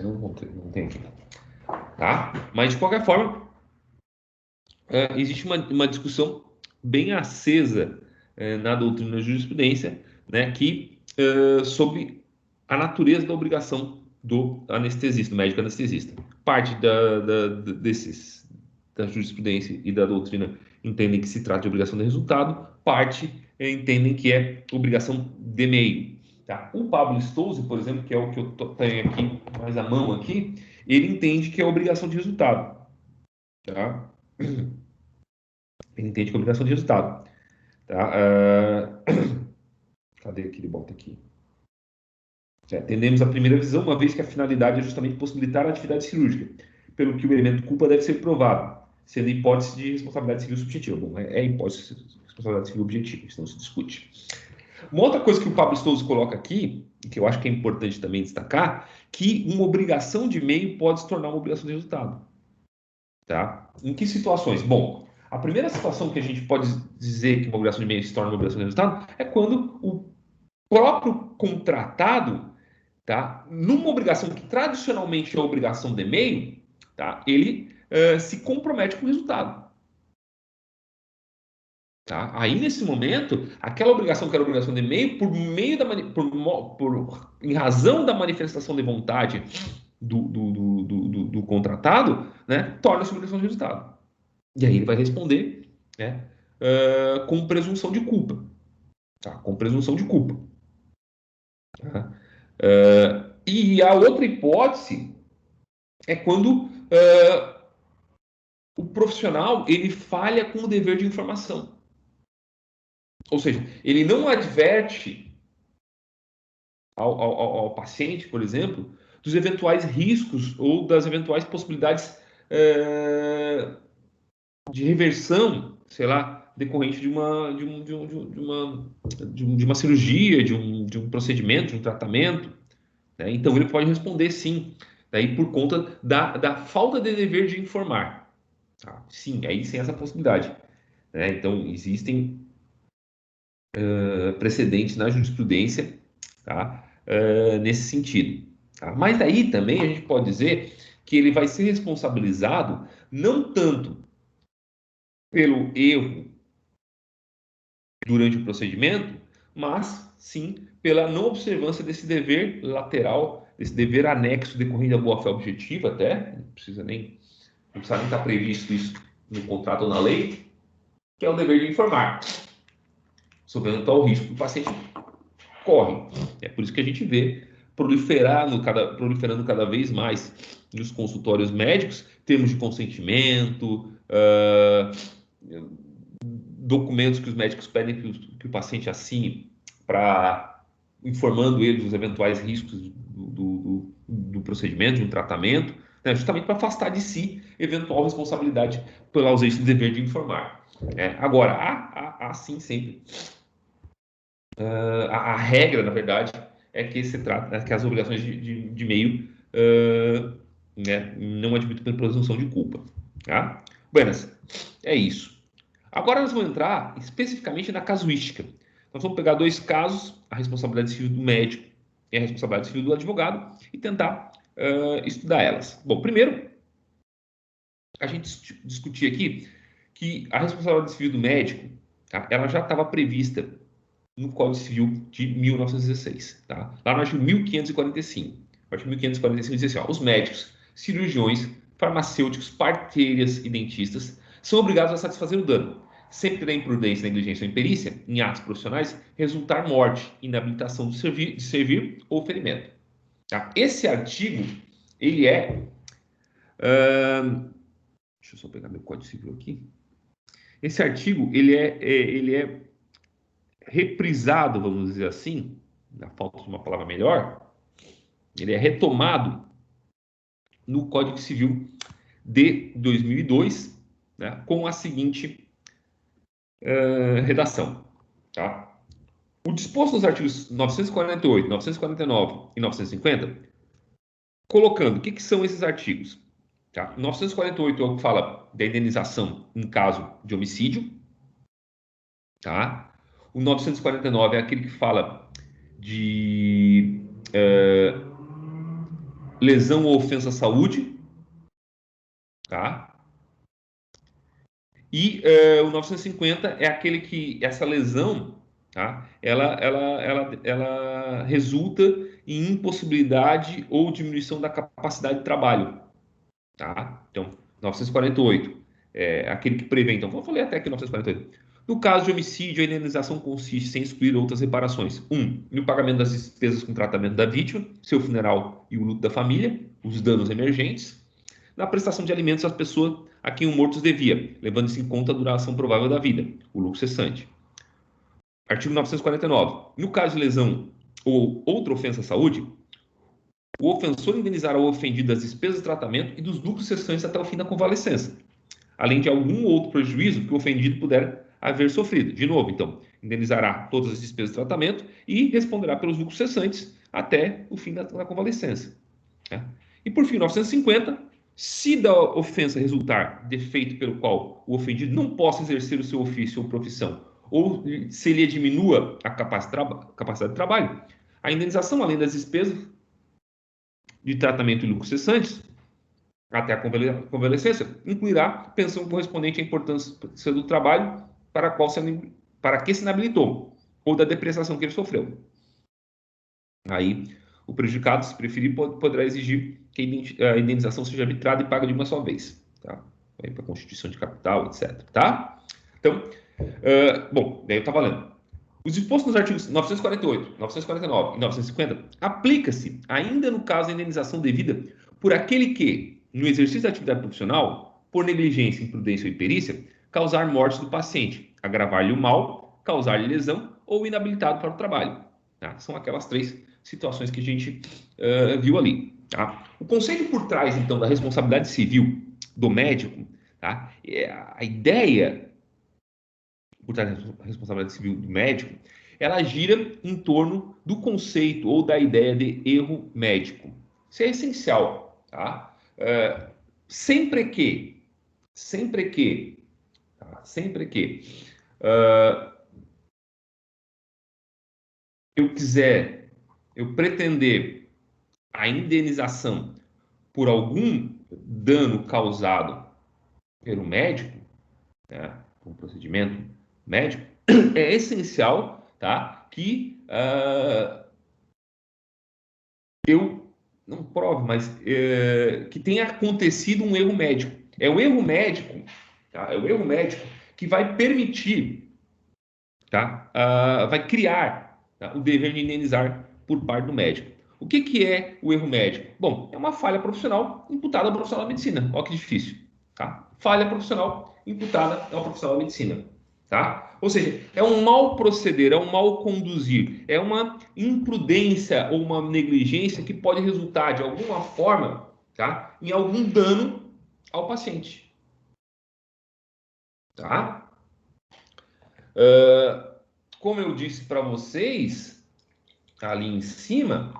Não tem aqui. Tá? Mas, de qualquer forma, existe uma discussão bem acesa na doutrina da jurisprudência, né, sobre a natureza da obrigação do anestesista, do médico anestesista. Parte da jurisprudência e da doutrina entendem que se trata de obrigação de resultado, parte entendem que é obrigação de meio. Tá? O Pablo Stouze, por exemplo, que é o que eu tenho aqui mais à mão aqui, ele entende que é obrigação de resultado. Tá? Ele entende que é obrigação de resultado. Tá? Cadê que ele bota aqui? Tendemos à primeira visão, uma vez que a finalidade é justamente possibilitar a atividade cirúrgica, pelo que o elemento culpa deve ser provado, sendo hipótese de responsabilidade civil subjetiva. Bom, é hipótese de responsabilidade civil objetiva, isso não se discute. Uma outra coisa que o Pablo Stouze coloca aqui, e que eu acho que é importante também destacar, que uma obrigação de meio pode se tornar uma obrigação de resultado. Tá? Em que situações? Bom, a primeira situação que a gente pode dizer que uma obrigação de meio se torna uma obrigação de resultado é quando o próprio contratado, tá, numa obrigação que tradicionalmente é obrigação de meio, tá, ele se compromete com o resultado. Tá? Aí, nesse momento, aquela obrigação que era obrigação de meio, em razão da manifestação de vontade do contratado, né, torna-se obrigação de resultado. E aí ele vai responder, né, com presunção de culpa. Tá? Com presunção de culpa. Tá? E a outra hipótese é quando o profissional ele falha com o dever de informação. Ou seja, ele não adverte ao paciente, por exemplo, dos eventuais riscos ou das eventuais possibilidades de reversão, sei lá, decorrente de uma cirurgia, de um procedimento, de um tratamento. Né? Então, ele pode responder sim, daí por conta da falta de dever de informar. Tá? Sim, aí sem essa possibilidade. Né? Então, existem precedentes na jurisprudência, tá? Nesse sentido. Tá? Mas daí também a gente pode dizer que ele vai ser responsabilizado não tanto pelo erro durante o procedimento, mas sim pela não observância desse dever lateral, desse dever anexo decorrente da boa-fé objetiva, até, não precisa nem estar previsto isso no contrato ou na lei, que é o dever de informar sobre o eventual risco que o paciente corre. É por isso que a gente vê proliferando cada vez mais nos consultórios médicos termos de consentimento, documentos que os médicos pedem que o paciente assine para informando ele dos eventuais riscos do procedimento, de um tratamento, né, justamente para afastar de si eventual responsabilidade pela ausência do dever de informar. Agora, há sim sempre a regra, na verdade, é que se trata que as obrigações de meio né, não admitem pela presunção de culpa. Tá? Buenas, é isso. Agora nós vamos entrar especificamente na casuística. Nós vamos pegar dois casos, a responsabilidade civil do médico e a responsabilidade civil do advogado, e tentar estudar elas. Bom, primeiro, a gente discutir aqui que a responsabilidade civil do médico, tá, ela já estava prevista no Código Civil de 1916, tá? Lá no artigo 1545. O artigo 1545 diz assim, ó, os médicos, cirurgiões, farmacêuticos, parteiras e dentistas são obrigados a satisfazer o dano, sempre que da imprudência, negligência ou imperícia, em atos profissionais, resultar morte, inabilitação de servir ou ferimento. Tá? Esse artigo, ele é... deixa eu só pegar meu Código Civil aqui. Esse artigo, ele é reprisado, vamos dizer assim, na falta de uma palavra melhor, ele é retomado no Código Civil de 2002, né, com a seguinte redação. Tá? O disposto nos artigos 948, 949 e 950, colocando, o que são esses artigos? Tá? 948 é o que fala da indenização em caso de homicídio. Tá? O 949 é aquele que fala de lesão ou ofensa à saúde, tá? E o 950 é aquele que essa lesão, tá? Ela resulta em impossibilidade ou diminuição da capacidade de trabalho, tá? Então, 948 é aquele que prevê. Então, eu falei até aqui 948. No caso de homicídio, a indenização consiste, sem excluir outras reparações: no pagamento das despesas com tratamento da vítima, seu funeral e o luto da família, os danos emergentes, na prestação de alimentos às pessoas a quem o morto devia, levando-se em conta a duração provável da vida, o lucro cessante. Artigo 949. No caso de lesão ou outra ofensa à saúde, o ofensor indenizará o ofendido das despesas de tratamento e dos lucros cessantes até o fim da convalescença, além de algum outro prejuízo que o ofendido puder haver sofrido. De novo, então, indenizará todas as despesas de tratamento e responderá pelos lucros cessantes até o fim da convalescença. E por fim, 950, se da ofensa resultar defeito pelo qual o ofendido não possa exercer o seu ofício ou profissão, ou se ele diminua a capacidade de trabalho, a indenização, além das despesas de tratamento e lucros cessantes, até a convalescência, incluirá pensão correspondente à importância do trabalho para que se inabilitou, ou da depreciação que ele sofreu. Aí, o prejudicado, se preferir, poderá exigir que a indenização seja arbitrada e paga de uma só vez. Tá? Para a constituição de capital, etc. Tá? Então, bom, daí eu estava lendo. Os dispostos nos artigos 948, 949 e 950 aplica-se ainda no caso da indenização devida por aquele que, no exercício da atividade profissional, por negligência, imprudência ou imperícia, causar morte do paciente, agravar-lhe o mal, causar-lhe lesão ou inabilitado para o trabalho. Tá? São aquelas 3 situações que a gente viu ali. Tá? O conceito por trás, então, da responsabilidade civil do médico, tá? A ideia por trás da responsabilidade civil do médico, ela gira em torno do conceito ou da ideia de erro médico. Isso é essencial, tá? Sempre que, sempre que, tá? Sempre que eu pretender a indenização por algum dano causado pelo médico, né, por um procedimento médico, é essencial, tá, que eu não prove, mas que tenha acontecido um erro médico. É o erro médico, tá? É o erro médico que vai permitir, tá? Vai criar, tá? O dever de indenizar por parte do médico. O que é o erro médico? Bom, é uma falha profissional imputada ao profissional da medicina. Olha que difícil, tá? Falha profissional imputada ao profissional da medicina. Tá? Ou seja, é um mau proceder, é um mau conduzir, é uma imprudência ou uma negligência que pode resultar de alguma forma, tá, em algum dano ao paciente. Tá? Como eu disse para vocês ali em cima,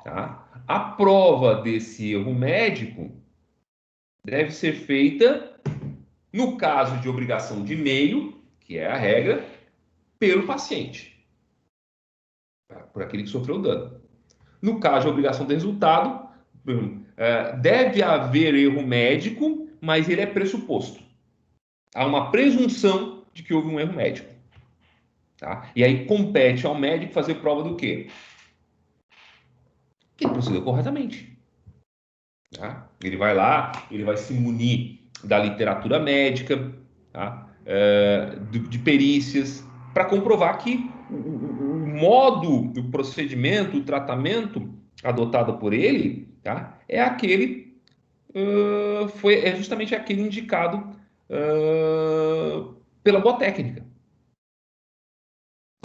tá, a prova desse erro médico deve ser feita, no caso de obrigação de meio, que é a regra, pelo paciente, tá, por aquele que sofreu o dano. No caso de obrigação de resultado, deve haver erro médico, mas ele é pressuposto. Há uma presunção de que houve um erro médico. Tá? E aí compete ao médico fazer prova do quê? Que ele procedeu corretamente. Tá? Ele vai lá, ele vai se munir da literatura médica, tá? De perícias, para comprovar que o modo, o procedimento, o tratamento adotado por ele, tá? É aquele, é justamente aquele indicado pela boa técnica.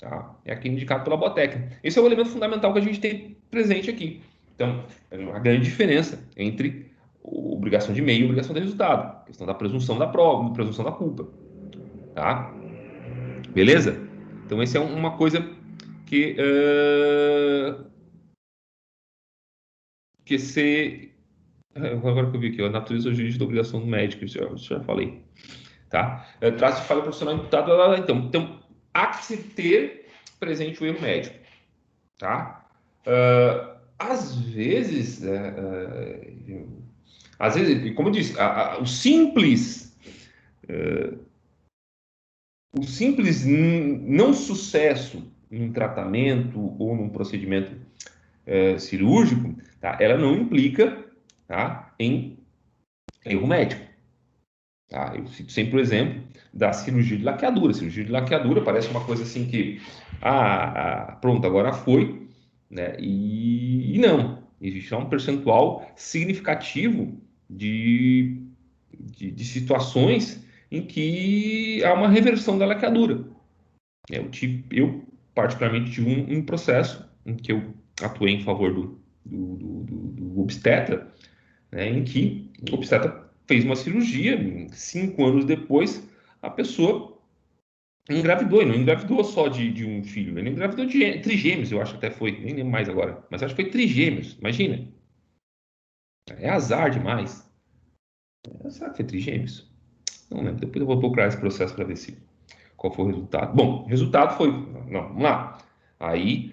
Tá? É aquele indicado pela boa técnica. Esse é o elemento fundamental que a gente tem presente aqui. Então, é uma grande diferença entre obrigação de meio e obrigação de resultado. A questão da presunção da prova, presunção da culpa. Tá? Beleza? Então, essa é uma coisa que, que se. Agora que eu vi aqui, a natureza jurídica da obrigação do médico, isso eu já falei. Tá? Traço de falha profissional imputado, então, há que se ter presente o erro médico. Tá? Às vezes, como eu disse, o simples não sucesso em um tratamento ou num procedimento cirúrgico, tá? Ela não implica, tá, em erro médico. Tá? Eu cito sempre o exemplo da cirurgia de laqueadura. Cirurgia de laqueadura parece uma coisa assim que, pronto, agora foi, né? E não, existe um percentual significativo de situações em que há uma reversão da laqueadura. Eu particularmente tive um processo em que eu atuei em favor do obstetra, né, em que o obstetra fez uma cirurgia, 5 anos depois, a pessoa engravidou, e não engravidou só de um filho, ele engravidou de trigêmeos, eu acho que até foi, nem lembro mais agora, mas acho que foi trigêmeos, imagina. É azar demais. Será que foi trigêmeos? Não lembro, depois eu vou procurar esse processo para ver qual foi o resultado. Bom, o resultado foi, não, vamos lá. Aí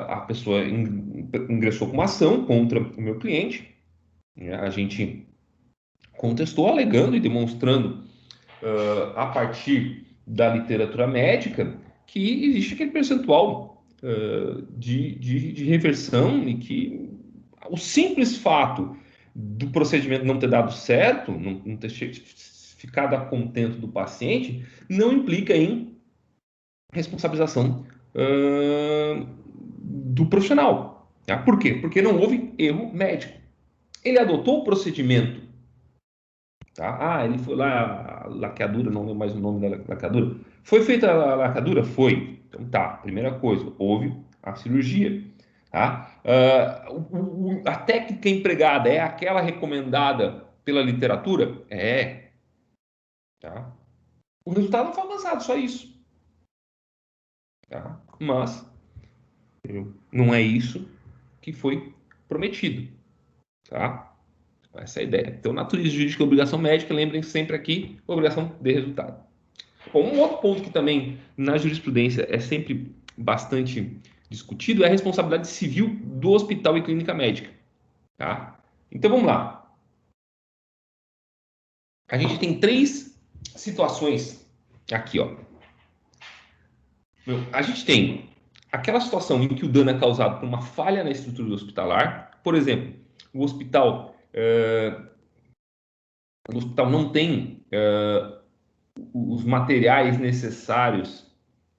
a pessoa ingressou com uma ação contra o meu cliente, né? A gente contestou alegando e demonstrando a partir da literatura médica que existe aquele percentual de reversão e que o simples fato do procedimento não ter dado certo, não ter ficado a contento do paciente, não implica em responsabilização do profissional. Tá? Por quê? Porque não houve erro médico. Ele adotou o procedimento, Tá? Ah, ele foi lá, a laqueadura, não lembro mais o nome da laqueadura. Foi feita a laqueadura? Foi. Então tá, primeira coisa, houve a cirurgia. Tá? A técnica empregada é aquela recomendada pela literatura? É. Tá? O resultado não foi alcançado, só isso. Tá? Mas não é isso que foi prometido. Tá? Essa é a ideia. Então, natureza jurídica e obrigação médica, lembrem sempre aqui, obrigação de resultado. Bom, um outro ponto que também na jurisprudência é sempre bastante discutido é a responsabilidade civil do hospital e clínica médica. Tá? Então vamos lá. A gente tem três situações aqui, ó. A gente tem aquela situação em que o dano é causado por uma falha na estrutura hospitalar. Por exemplo, o hospital não tem os materiais necessários,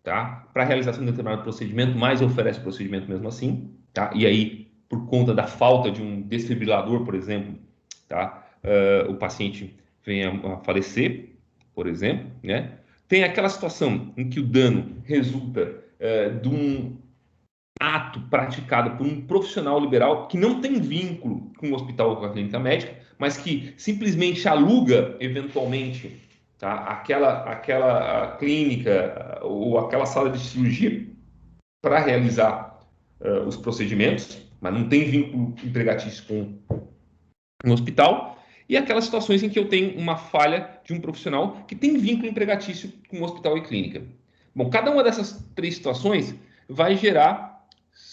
tá, para a realização de determinado procedimento, mas oferece o procedimento mesmo assim, tá? E aí, por conta da falta de um desfibrilador, por exemplo, tá, o paciente vem a falecer, por exemplo, né? Tem aquela situação em que o dano resulta de um ato praticado por um profissional liberal que não tem vínculo com o hospital ou com a clínica médica, mas que simplesmente aluga, eventualmente, tá, aquela clínica ou aquela sala de cirurgia para realizar os procedimentos, mas não tem vínculo empregatício com o hospital, e aquelas situações em que eu tenho uma falha de um profissional que tem vínculo empregatício com o hospital e clínica. Bom, cada uma dessas três situações vai gerar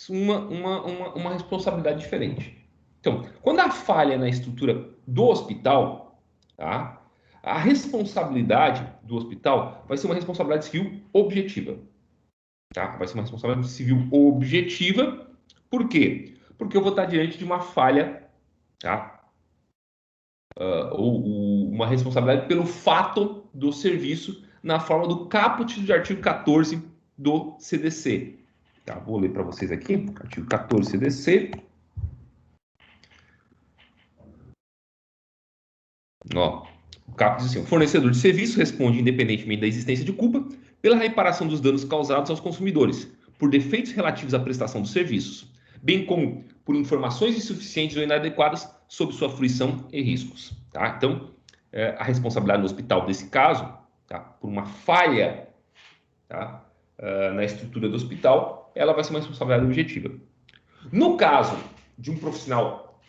uma responsabilidade diferente. Então, quando há falha na estrutura do hospital, tá, a responsabilidade do hospital vai ser uma responsabilidade civil objetiva. Tá? Vai ser uma responsabilidade civil objetiva. Por quê? Porque eu vou estar diante de uma falha, tá, ou uma responsabilidade pelo fato do serviço na forma do caput do artigo 14 do CDC. Tá, vou ler para vocês aqui, artigo 14 CDC. Ó, o caput diz assim: o fornecedor de serviço responde, independentemente da existência de culpa, pela reparação dos danos causados aos consumidores, por defeitos relativos à prestação dos serviços, bem como por informações insuficientes ou inadequadas sobre sua fruição e riscos. Tá? Então, a responsabilidade do hospital, nesse caso, tá, por uma falha, tá, na estrutura do hospital, ela vai ser uma responsabilidade objetiva. No caso de um profissional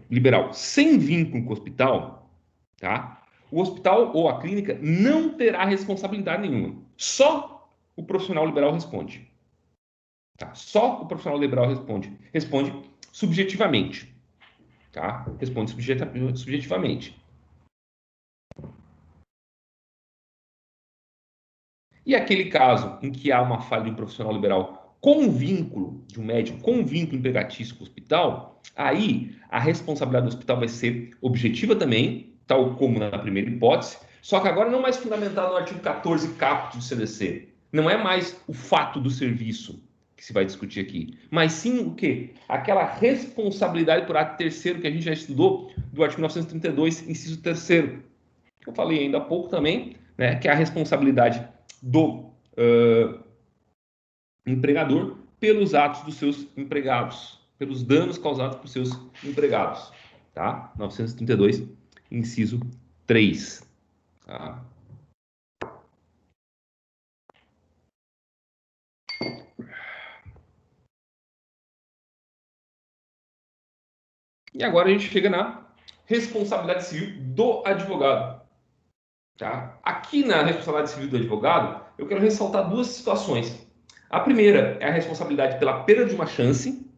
liberal sem vínculo com o hospital, tá, o hospital ou a clínica não terá responsabilidade nenhuma. Só o profissional liberal responde. Tá? Só o profissional liberal responde subjetivamente. Tá? Responde subjetivamente. E aquele caso em que há uma falha de um profissional liberal com vínculo, de um médico com vínculo empregatício com o hospital, aí a responsabilidade do hospital vai ser objetiva também, tal como na primeira hipótese, só que agora não mais fundamentado no artigo 14 caput do CDC. Não é mais o fato do serviço que se vai discutir aqui, mas sim o quê? Aquela responsabilidade por ato terceiro que a gente já estudou do artigo 932, inciso terceiro, que eu falei ainda há pouco também, né, que é a responsabilidade do empregador pelos atos dos seus empregados, pelos danos causados por seus empregados. Tá? 932, inciso 3. Tá? E agora a gente chega na responsabilidade civil do advogado. Tá? Aqui na responsabilidade civil do advogado, eu quero ressaltar duas situações. A primeira é a responsabilidade pela perda de uma chance,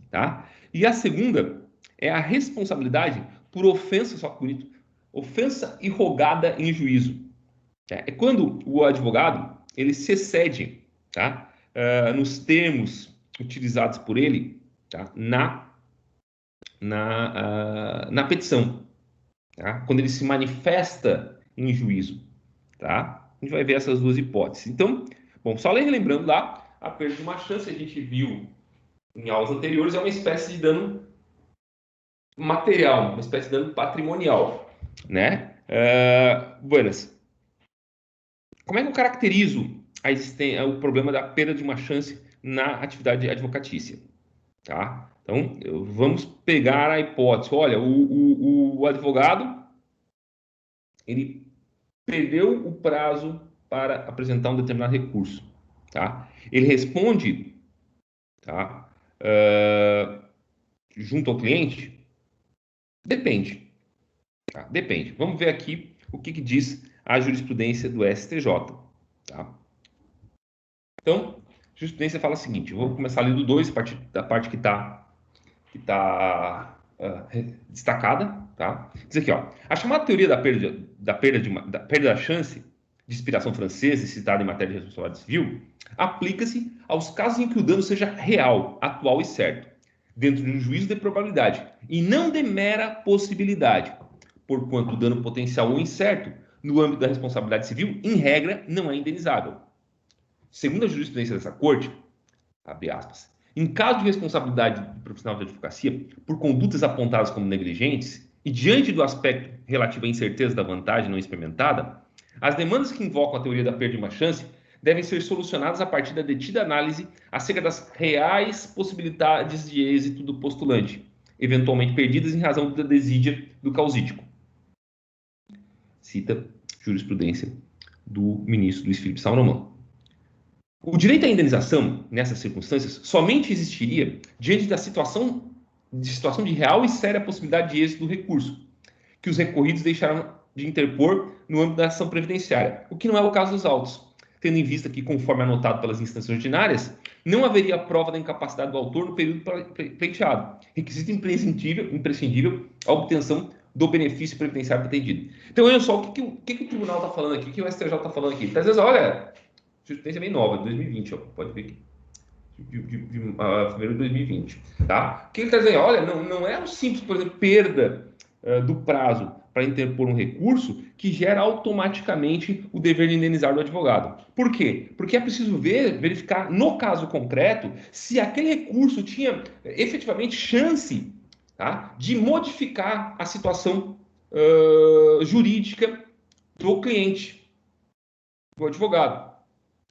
tá? E a segunda é a responsabilidade por ofensa, só que bonito, ofensa irrogada em juízo. É quando o advogado ele se excede, tá? Nos termos utilizados por ele, tá? Na petição, tá? Quando ele se manifesta em juízo, tá? A gente vai ver essas duas hipóteses. Então, bom, só lembrando lá, a perda de uma chance, a gente viu em aulas anteriores, é uma espécie de dano material, uma espécie de dano patrimonial. né? Buenas. Como é que eu caracterizo o problema da perda de uma chance na atividade advocatícia? Tá? Então, vamos pegar a hipótese. Olha, o advogado, ele perdeu o prazo para apresentar um determinado recurso. Tá? Ele responde, tá? Junto ao cliente? Depende. Tá? Depende. Vamos ver aqui o que diz a jurisprudência do STJ. Tá? Então, a jurisprudência fala o seguinte: eu vou começar ali do 2, da parte que está destacada, tá? Diz aqui, ó, a chamada teoria da perda da chance de inspiração francesa e citada em matéria de responsabilidade civil aplica-se aos casos em que o dano seja real, atual e certo, dentro de um juízo de probabilidade e não de mera possibilidade, porquanto o dano potencial ou incerto no âmbito da responsabilidade civil, em regra, não é indenizável. Segundo a jurisprudência dessa corte, abre aspas, em caso de responsabilidade do profissional de advocacia por condutas apontadas como negligentes e diante do aspecto relativo à incerteza da vantagem não experimentada, as demandas que invocam a teoria da perda de uma chance devem ser solucionadas a partir da detida análise acerca das reais possibilidades de êxito do postulante, eventualmente perdidas em razão da desídia do causídico. Cita jurisprudência do ministro Luiz Felipe Salomão. O direito à indenização, nessas circunstâncias, somente existiria diante da situação de real e séria possibilidade de êxito do recurso, que os recorridos deixaram de interpor no âmbito da ação previdenciária, o que não é o caso dos autos, tendo em vista que, conforme anotado pelas instâncias ordinárias, não haveria prova da incapacidade do autor no período pleiteado, requisito imprescindível à obtenção do benefício previdenciário pretendido. Então, olha só o que o tribunal está falando aqui, o que o STJ está falando aqui. Às vezes, olha, jurisprudência bem nova, de 2020, ó, pode ver aqui. De fevereiro de 2020. Tá? O que ele está dizendo? Olha, não é um simples, por exemplo, perda do prazo para interpor um recurso que gera automaticamente o dever de indenizar do advogado. Por quê? Porque é preciso verificar no caso concreto se aquele recurso tinha efetivamente chance, tá, de modificar a situação jurídica do cliente, do advogado.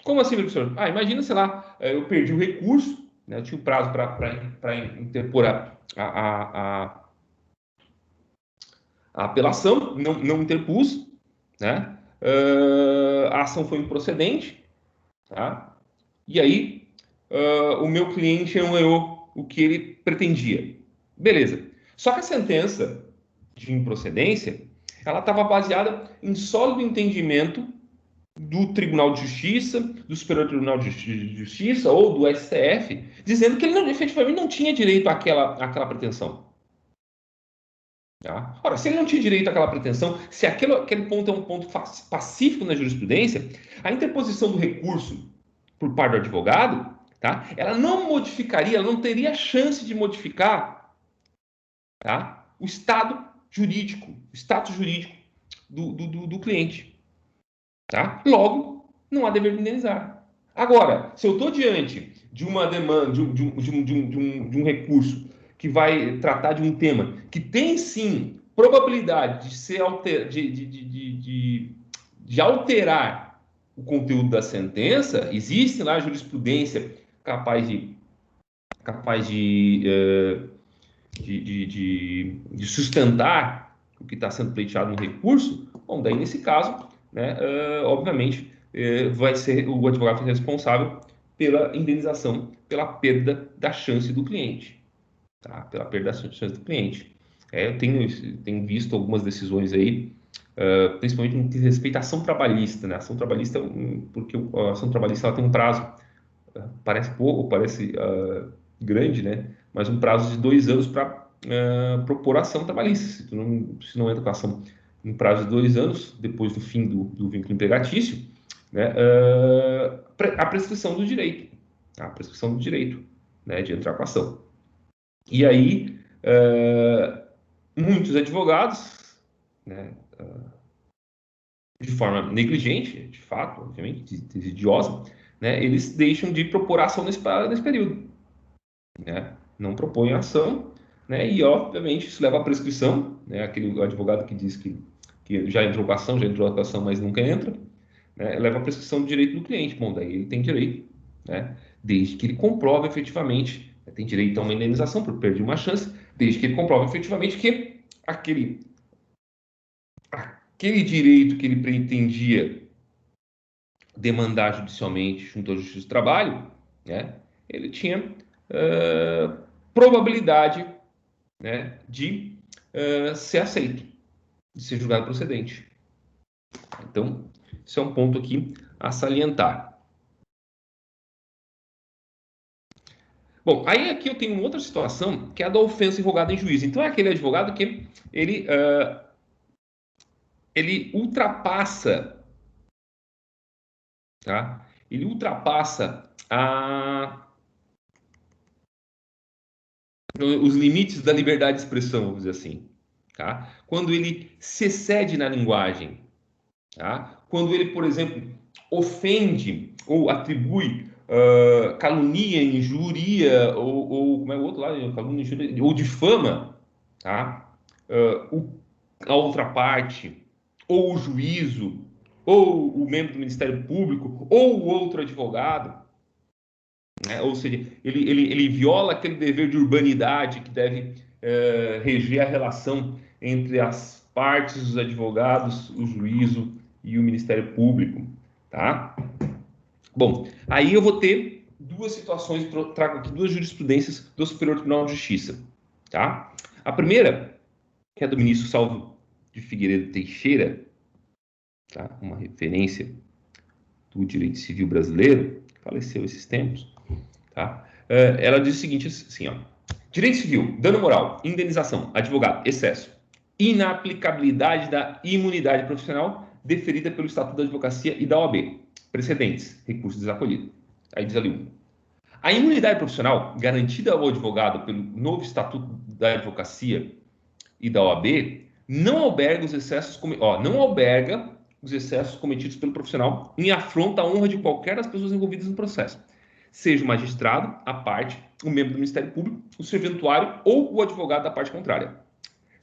Como assim, professor? Imagina, sei lá, eu perdi o recurso, né, eu tinha um prazo para interpor a apelação, não interpus, né? A ação foi improcedente, tá? E aí o meu cliente não ganhou o que ele pretendia. Beleza. Só que a sentença de improcedência, ela estava baseada em sólido entendimento do Tribunal de Justiça, do Superior Tribunal de Justiça ou do STF, dizendo que ele efetivamente não tinha direito àquela pretensão. Tá? Ora, se ele não tinha direito àquela pretensão, se aquele ponto é um ponto pacífico na jurisprudência, a interposição do recurso por parte do advogado, tá? Ela não modificaria, ela não teria chance de modificar, tá, o status jurídico do cliente. Tá? Logo, não há dever de indenizar. Agora, se eu estou diante de uma demanda, de um recurso que vai tratar de um tema que tem sim probabilidade de ser de alterar o conteúdo da sentença, existe lá jurisprudência capaz de sustentar o que está sendo pleiteado no recurso. Bom, daí nesse caso, né, obviamente, vai ser o advogado responsável pela indenização, pela perda da chance do cliente, tá? Pela perda da chance do cliente. Eu tenho visto algumas decisões aí, principalmente no que respeito à ação trabalhista, né? A ação trabalhista, porque a ação trabalhista ela tem um prazo, parece pouco, parece grande, né? Mas um prazo de 2 anos para propor ação trabalhista. Se não entra com a ação em prazo de 2 anos, depois do fim do vínculo empregatício, né, a prescrição do direito. A prescrição do direito, né, de entrar com a ação. E aí, muitos advogados, né, de forma negligente, de fato, obviamente, desidiosa, né, eles deixam de propor ação nesse período. Né? Não propõem ação, né? E obviamente isso leva à prescrição, né? Aquele advogado que diz que que já entrou com a ação, mas nunca entra, né, leva à prescrição do direito do cliente. Bom, daí ele tem direito, né, desde que ele comprove efetivamente, tem direito a uma indenização por perder uma chance, desde que ele comprove efetivamente que aquele direito que ele pretendia demandar judicialmente junto à Justiça do Trabalho, né, ele tinha probabilidade, né, de ser aceito, de ser julgado procedente. Então, isso é um ponto aqui a salientar. Bom, aí aqui eu tenho uma outra situação, que é a da ofensa invogada em juízo. Então, é aquele advogado que ele ultrapassa, tá? Ele ultrapassa os limites da liberdade de expressão, vamos dizer assim, tá? Quando ele se excede na linguagem, tá? Quando ele, por exemplo, ofende ou atribui calunia, injúria ou como é o outro lá, calunia, injúria, ou difama, tá? A outra parte, ou o juízo, ou o membro do Ministério Público, ou o outro advogado, né? Ou seja, ele viola aquele dever de urbanidade que deve reger a relação entre as partes, os advogados, o juízo e o Ministério Público, tá? Bom, aí eu vou ter duas situações, trago aqui duas jurisprudências do Superior Tribunal de Justiça, tá? A primeira, que é do ministro Salvo de Figueiredo Teixeira, tá? Uma referência do direito civil brasileiro, que faleceu esses tempos, tá? Ela diz o seguinte, assim, ó. Direito civil, dano moral, indenização, advogado, excesso, inaplicabilidade da imunidade profissional deferida pelo Estatuto da Advocacia e da OAB. Precedentes, recurso desacolhido. Aí diz ali um. A imunidade profissional garantida ao advogado pelo novo Estatuto da Advocacia e da OAB não alberga os excessos, não alberga os excessos cometidos pelo profissional em afronta à honra de qualquer das pessoas envolvidas no processo, seja o magistrado, a parte, o membro do Ministério Público, o serventuário ou o advogado da parte contrária.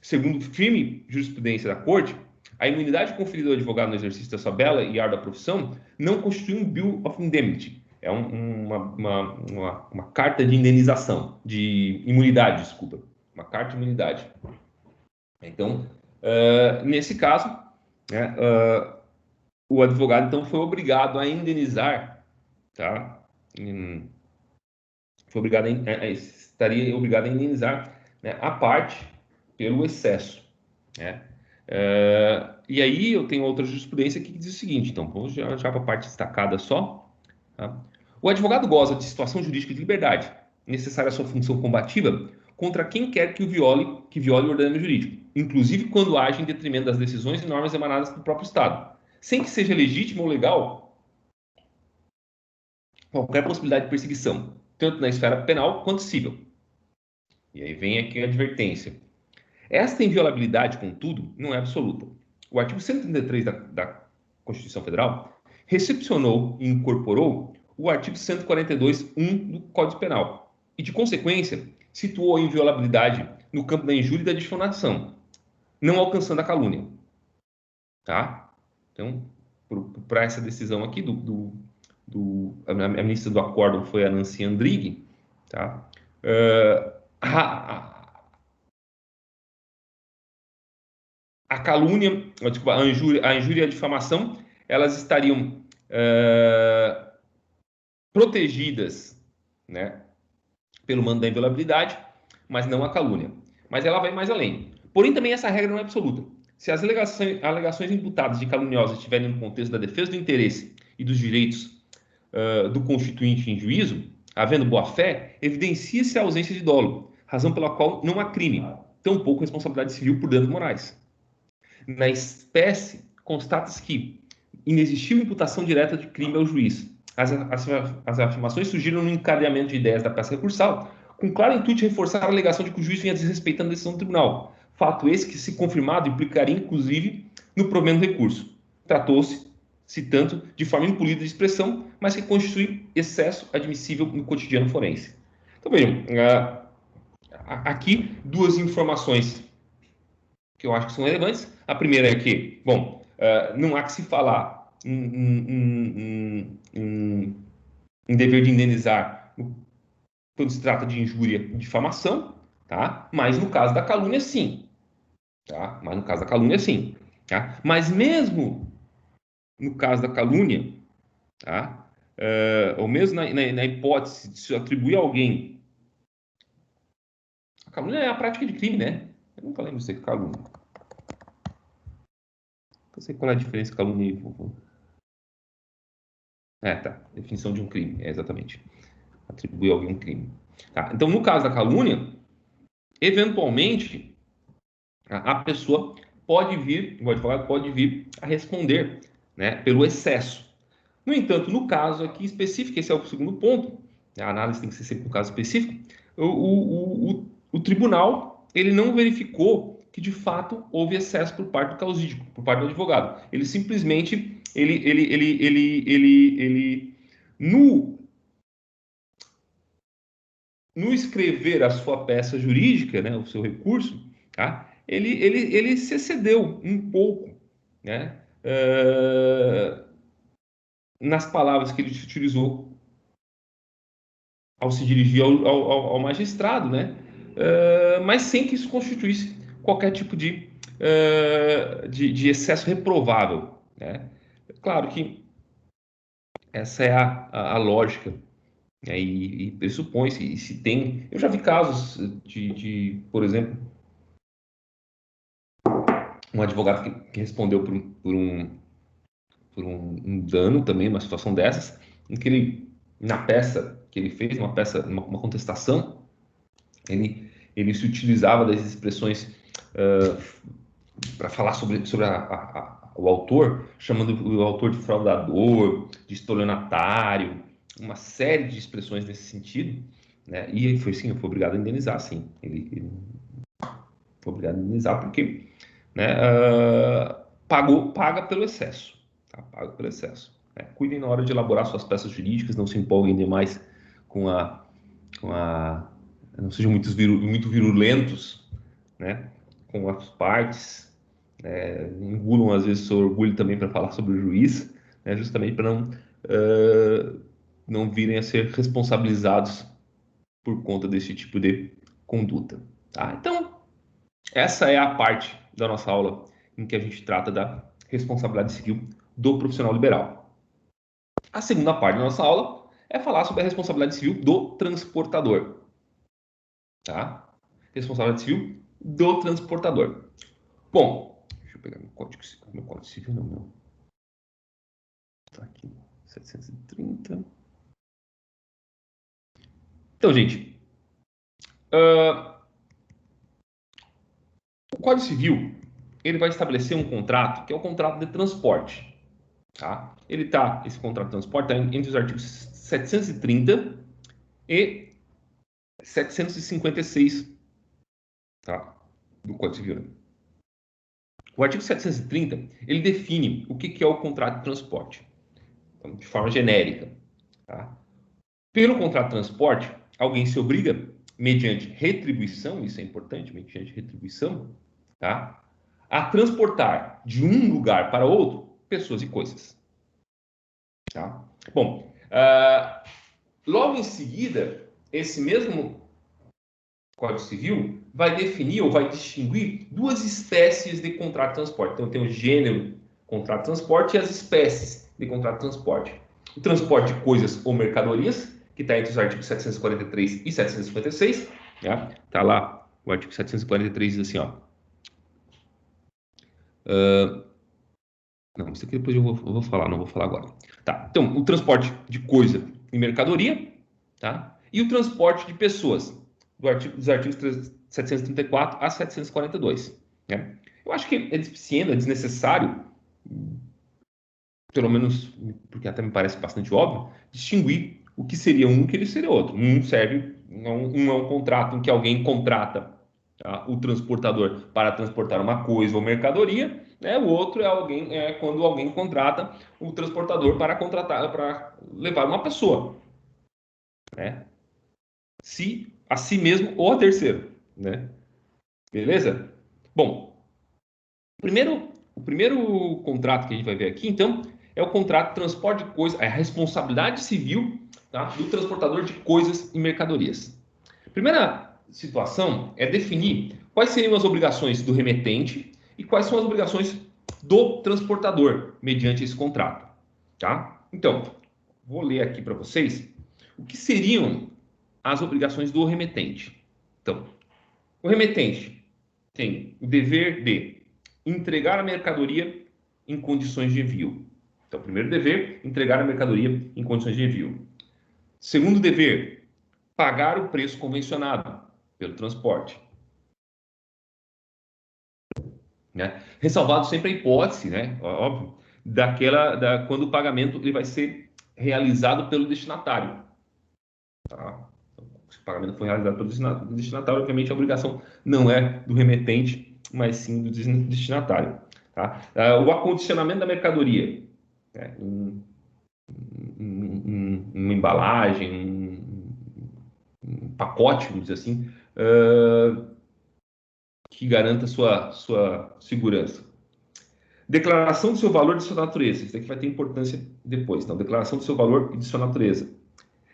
Segundo firme jurisprudência da Corte, a imunidade conferida ao advogado no exercício da sua bela e árdua profissão não constitui um bill of indemnity, é uma carta de indenização, de imunidade, desculpa, uma carta de imunidade. Então, nesse caso, né, o advogado então foi obrigado a indenizar, tá? Estaria obrigado a indenizar, né, a parte pelo excesso, né? E aí eu tenho outra jurisprudência que diz o seguinte, então, vamos já para a parte destacada só, tá? O advogado goza de situação jurídica de liberdade, necessária à sua função combativa, contra quem quer que viole o ordenamento jurídico, inclusive quando age em detrimento das decisões e normas emanadas do próprio Estado, sem que seja legítimo ou legal qualquer possibilidade de perseguição, tanto na esfera penal quanto civil. E aí vem aqui a advertência. Esta inviolabilidade, contudo, não é absoluta. O artigo 133 da Constituição Federal recepcionou e incorporou o artigo 142.1 do Código Penal e, de consequência, situou a inviolabilidade no campo da injúria e da difamação, não alcançando a calúnia. Tá? Então, para essa decisão aqui, a ministra do acórdão foi a Nancy Andrighi, tá? A calúnia, desculpa, a injúria e a difamação, elas estariam protegidas, né, pelo mando da inviolabilidade, mas não a calúnia. Mas ela vai mais além. Porém, também essa regra não é absoluta. Se as alegações imputadas de caluniosa estiverem no contexto da defesa do interesse e dos direitos do constituinte em juízo, havendo boa-fé, evidencia-se a ausência de dolo, razão pela qual não há crime, tampouco responsabilidade civil por danos morais. Na espécie, constata-se que inexistiu imputação direta de crime ao juiz. As afirmações surgiram no encadeamento de ideias da peça recursal, com claro intuito de reforçar a alegação de que o juiz vinha desrespeitando a decisão do tribunal. Fato esse que, se confirmado, implicaria, inclusive, no provimento do recurso. Tratou-se, tanto, de forma impolida de expressão, mas que constitui excesso admissível no cotidiano forense. Então, vejam, aqui duas informações que eu acho que são relevantes. A primeira é que, bom, não há que se falar em dever de indenizar quando se trata de injúria e difamação, tá? Mas no caso da calúnia, sim. Tá? Mas no caso da calúnia, sim. Tá? Mas mesmo no caso da calúnia, tá? Ou mesmo na hipótese de se atribuir a alguém. A calúnia é a prática de crime, né? Eu nunca lembro de ser calúnia. Eu sei qual é a diferença de calúnia e. Tá. Definição de um crime, exatamente. Atribuir a alguém um crime. Tá? Então, no caso da calúnia, eventualmente, a pessoa pode vir, o advogado pode vir a responder, né, pelo excesso. No entanto, no caso aqui específico, esse é o segundo ponto, a análise tem que ser sempre um caso específico, o tribunal ele não verificou que de fato houve excesso por parte do causídico, por parte do advogado. Ele simplesmente, no, no escrever a sua peça jurídica, né, o seu recurso, tá, ele se excedeu um pouco, né, nas palavras que ele utilizou ao se dirigir ao magistrado, né? Mas sem que isso constituísse qualquer tipo de excesso reprovável, né? Claro que essa é a lógica, né? E pressupõe-se, e se tem... Eu já vi casos por exemplo, um advogado que respondeu por um dano também, uma situação dessas, em que ele, na peça que ele fez, uma contestação, ele se utilizava das expressões para falar sobre o autor, chamando o autor de fraudador, de estelionatário, uma série de expressões nesse sentido, né? E ele foi, sim, foi obrigado a indenizar, sim. Ele foi obrigado a indenizar porque, né, paga pelo excesso, tá? Paga pelo excesso. Né? Cuidem na hora de elaborar suas peças jurídicas, não se empolguem demais com a não sejam muito virulentos, né, com as partes, engulam às vezes seu orgulho também para falar sobre o juiz, né, justamente para não virem a ser responsabilizados por conta desse tipo de conduta. Tá? Então, essa é a parte da nossa aula em que a gente trata da responsabilidade civil do profissional liberal. A segunda parte da nossa aula é falar sobre a responsabilidade civil do transportador. Tá? Responsabilidade civil do transportador. Bom, deixa eu pegar meu código civil, não, meu. Tá aqui, 730. Então, gente, o Código Civil, ele vai estabelecer um contrato, que é o contrato de transporte. Tá? Esse contrato de transporte está entre os artigos 730 e 756, tá? Do Código Civil. O artigo 730, ele define o que é o contrato de transporte, então, de forma genérica. Tá? Pelo contrato de transporte, alguém se obriga, mediante retribuição, isso é importante, mediante retribuição, tá? A transportar de um lugar para outro pessoas e coisas. Tá? Bom, logo em seguida, esse mesmo Código Civil vai definir ou vai distinguir duas espécies de contrato de transporte. Então, tem o gênero contrato de transporte e as espécies de contrato de transporte. O transporte de coisas ou mercadorias, que está entre os artigos 743 e 756. Tá? Tá lá o artigo 743 diz assim, ó. Não, isso aqui depois eu vou falar, não vou falar agora. Tá, então, o transporte de coisa e mercadoria, tá? E o transporte de pessoas, dos artigos 734 a 742. Né? Eu acho que é deficiente, é desnecessário, pelo menos porque até me parece bastante óbvio, distinguir o que seria um e o que seria outro. Um é um contrato em que alguém contrata, tá, o transportador para transportar uma coisa ou mercadoria, né? O outro é quando alguém contrata o transportador para levar uma pessoa, né? Se a si mesmo ou a terceiro, né? Beleza? Bom, O primeiro contrato que a gente vai ver aqui, então, é o contrato de transporte de coisas, é a responsabilidade civil, tá, do transportador de coisas e mercadorias. A primeira situação é definir quais seriam as obrigações do remetente e quais são as obrigações do transportador mediante esse contrato. Tá? Então, vou ler aqui para vocês o que seriam as obrigações do remetente. Então, o remetente tem o dever de entregar a mercadoria em condições de envio. Então, primeiro dever, entregar a mercadoria em condições de envio. Segundo dever, pagar o preço convencionado pelo transporte. Né? Ressalvado sempre a hipótese, né? Óbvio, quando o pagamento ele vai ser realizado pelo destinatário. Tá? Se o pagamento foi realizado pelo destinatário, obviamente a obrigação não é do remetente, mas sim do destinatário. Tá? O acondicionamento da mercadoria, né? Uma embalagem, um pacote, vamos dizer assim, que garanta sua segurança. Declaração do seu valor e de sua natureza. Isso aqui vai ter importância depois. Então, declaração do seu valor e de sua natureza.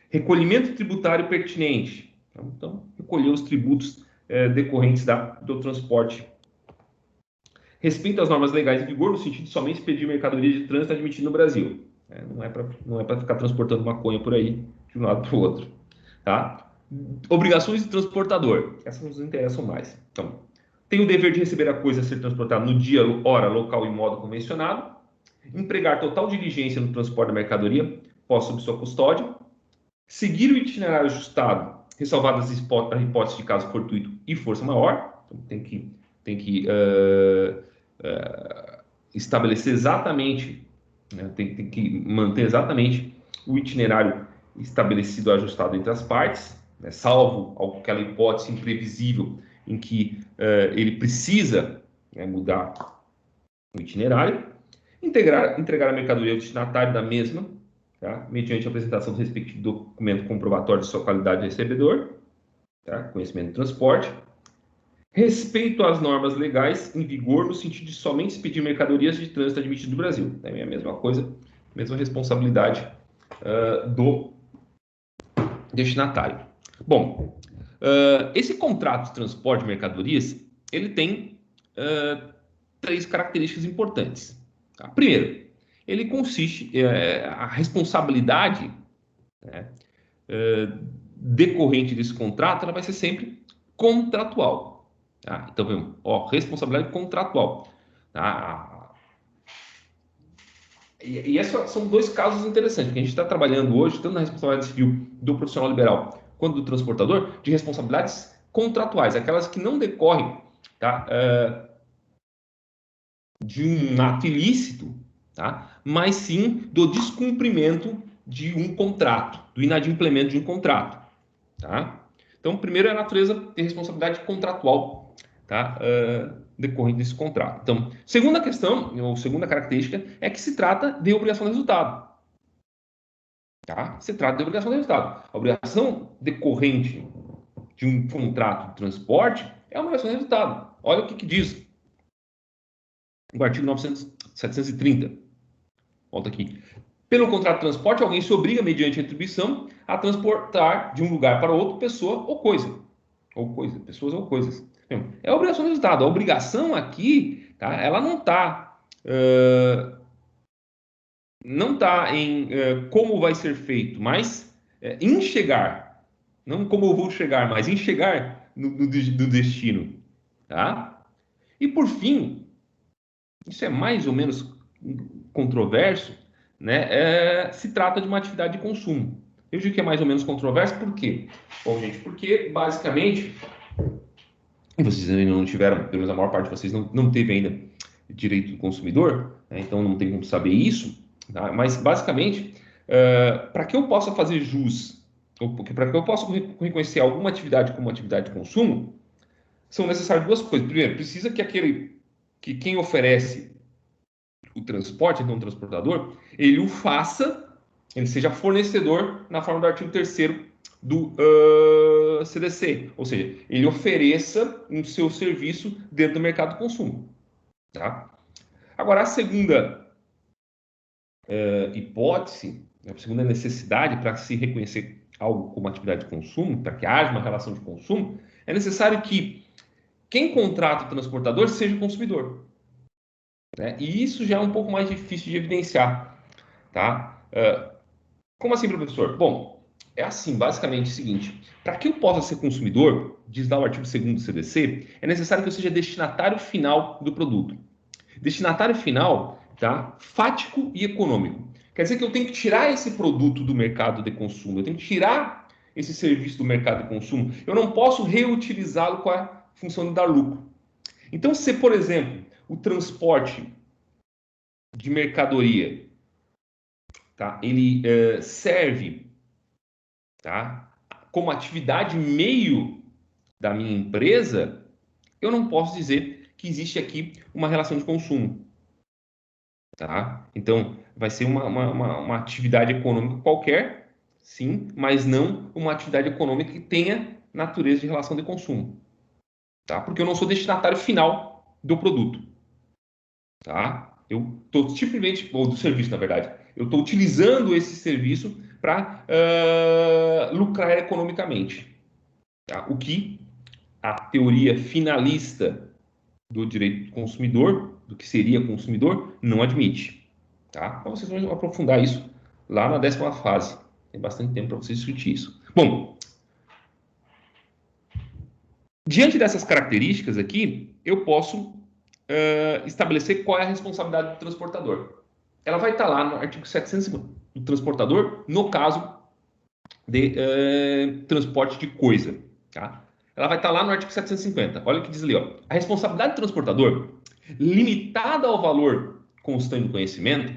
Recolhimento tributário pertinente. Então, recolher os tributos decorrentes do transporte. Respeito às normas legais em vigor, no sentido de somente pedir mercadoria de trânsito admitida no Brasil. Não é para ficar transportando maconha por aí, de um lado para o outro. Tá? Obrigações de transportador. Essas nos interessam mais. Então, tem o dever de receber a coisa a ser transportada no dia, hora, local e modo convencionado. Empregar total diligência no transporte da mercadoria, posta sob sua custódia. Seguir o itinerário ajustado, ressalvadas as hipóteses de caso fortuito e força maior. Então, tem que estabelecer exatamente, né, tem que manter exatamente o itinerário estabelecido, ajustado entre as partes, né, salvo aquela hipótese imprevisível em que ele precisa, né, mudar o itinerário. Entregar a mercadoria ao destinatário da mesma, tá, mediante a apresentação do respectivo documento comprobatório de sua qualidade de recebedor, tá, conhecimento do transporte. Respeito às normas legais em vigor no sentido de somente expedir mercadorias de trânsito admitido no Brasil. É a mesma coisa, mesma responsabilidade do destinatário. Bom, esse contrato de transporte de mercadorias, ele tem três características importantes. Tá? Primeiro, ele consiste, a responsabilidade, né, decorrente desse contrato, ela vai ser sempre contratual. Tá? Então, vemos, responsabilidade contratual. Tá? E esses são dois casos interessantes, porque a gente está trabalhando hoje, tanto na responsabilidade civil do profissional liberal quanto do transportador, de responsabilidades contratuais, aquelas que não decorrem, tá, de um ato ilícito, tá, mas sim do descumprimento de um contrato, do inadimplemento de um contrato. Tá? Então, primeiro é a natureza de responsabilidade contratual, tá? Decorrente desse contrato. Então, segunda questão, ou segunda característica, é que se trata de obrigação de resultado. Tá? Se trata de obrigação de resultado. A obrigação decorrente de um contrato de transporte é uma obrigação de resultado. Olha o que diz o artigo 730. Volta aqui. Pelo contrato de transporte, alguém se obriga, mediante atribuição, a transportar de um lugar para outro pessoa ou coisa. Pessoas ou coisas. É a obrigação de resultado. A obrigação aqui, tá, ela não tá em como vai ser feito, mas em chegar. Não como eu vou chegar, mas em chegar no destino. Tá? E por fim, isso é mais ou menos controverso, né? Se trata de uma atividade de consumo. Eu digo que é mais ou menos controverso, por quê? Bom, gente, porque basicamente, e vocês ainda não tiveram, pelo menos a maior parte de vocês não teve ainda direito do consumidor, né? Então não tem como saber isso, tá? Mas basicamente, para que eu possa fazer jus, ou para que eu possa reconhecer alguma atividade como atividade de consumo, são necessárias duas coisas. Primeiro, precisa que quem oferece o transporte, então o transportador, ele o faça, ele seja fornecedor na forma do artigo 3º do CDC, ou seja, ele ofereça um seu serviço dentro do mercado de consumo. tá? Agora, a segunda hipótese, a segunda necessidade para se reconhecer algo como atividade de consumo, para que haja uma relação de consumo, é necessário que quem contrata o transportador seja o consumidor, né? E isso já é um pouco mais difícil de evidenciar, tá? Como assim, professor? Bom, é assim, basicamente o seguinte: para que eu possa ser consumidor, diz lá o artigo 2º do CDC, é necessário que eu seja destinatário final do produto. Destinatário final, tá? Fático e econômico. Quer dizer que eu tenho que tirar esse produto do mercado de consumo, eu tenho que tirar esse serviço do mercado de consumo. Eu não posso reutilizá-lo com a função de dar lucro. Então, se, por exemplo, o transporte de mercadoria, tá? Ele serve, tá? Como atividade meio da minha empresa, eu não posso dizer que existe aqui uma relação de consumo, tá? Então, vai ser uma atividade econômica qualquer, sim, mas não uma atividade econômica que tenha natureza de relação de consumo, tá? Porque eu não sou destinatário final do produto, tá? Eu estou simplesmente, ou do serviço, na verdade, eu estou utilizando esse serviço para lucrar economicamente, tá? O que a teoria finalista do direito do consumidor, do que seria consumidor, não admite. Tá? Então vocês vão aprofundar isso lá na 10ª fase. Tem bastante tempo para vocês discutir isso. Bom, diante dessas características aqui, eu posso estabelecer qual é a responsabilidade do transportador. Ela vai estar lá no artigo 750 do transportador, no caso de transporte de coisa. Tá? Ela vai estar lá no artigo 750. Olha o que diz ali. Ó. A responsabilidade do transportador, limitada ao valor constante do conhecimento,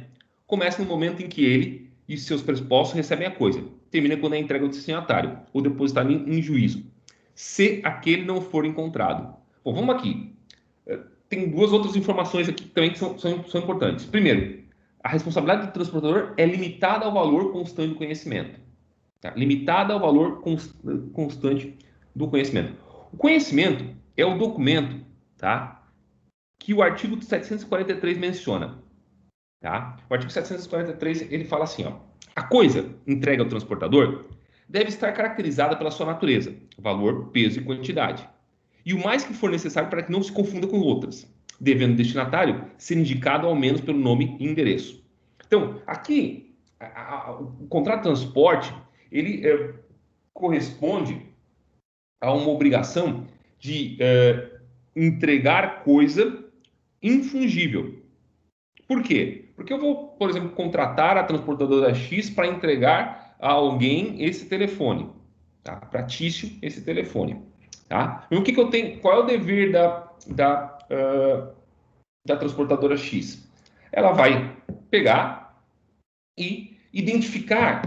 começa no momento em que ele e seus pressupostos recebem a coisa. Termina quando é entregue ao destinatário ou depositado em juízo, se aquele não for encontrado. Bom, vamos aqui. Tem duas outras informações aqui também que são importantes. Primeiro, a responsabilidade do transportador é limitada ao valor constante do conhecimento. Tá? Limitada ao valor constante do conhecimento. O conhecimento é o documento, tá? Que o artigo 743 menciona. Tá? O artigo 743 ele fala assim: ó, a coisa entregue ao transportador deve estar caracterizada pela sua natureza, valor, peso e quantidade. E o mais que for necessário para que não se confunda com outras, devendo o destinatário ser indicado ao menos pelo nome e endereço. Então, aqui, o contrato de transporte, ele corresponde a uma obrigação de entregar coisa infungível. Por quê? Porque eu vou, por exemplo, contratar a transportadora X para entregar a alguém esse telefone, tá? Para Tício esse telefone, tá? E o que, que eu tenho? Qual é o dever da transportadora X? Ela vai pegar e identificar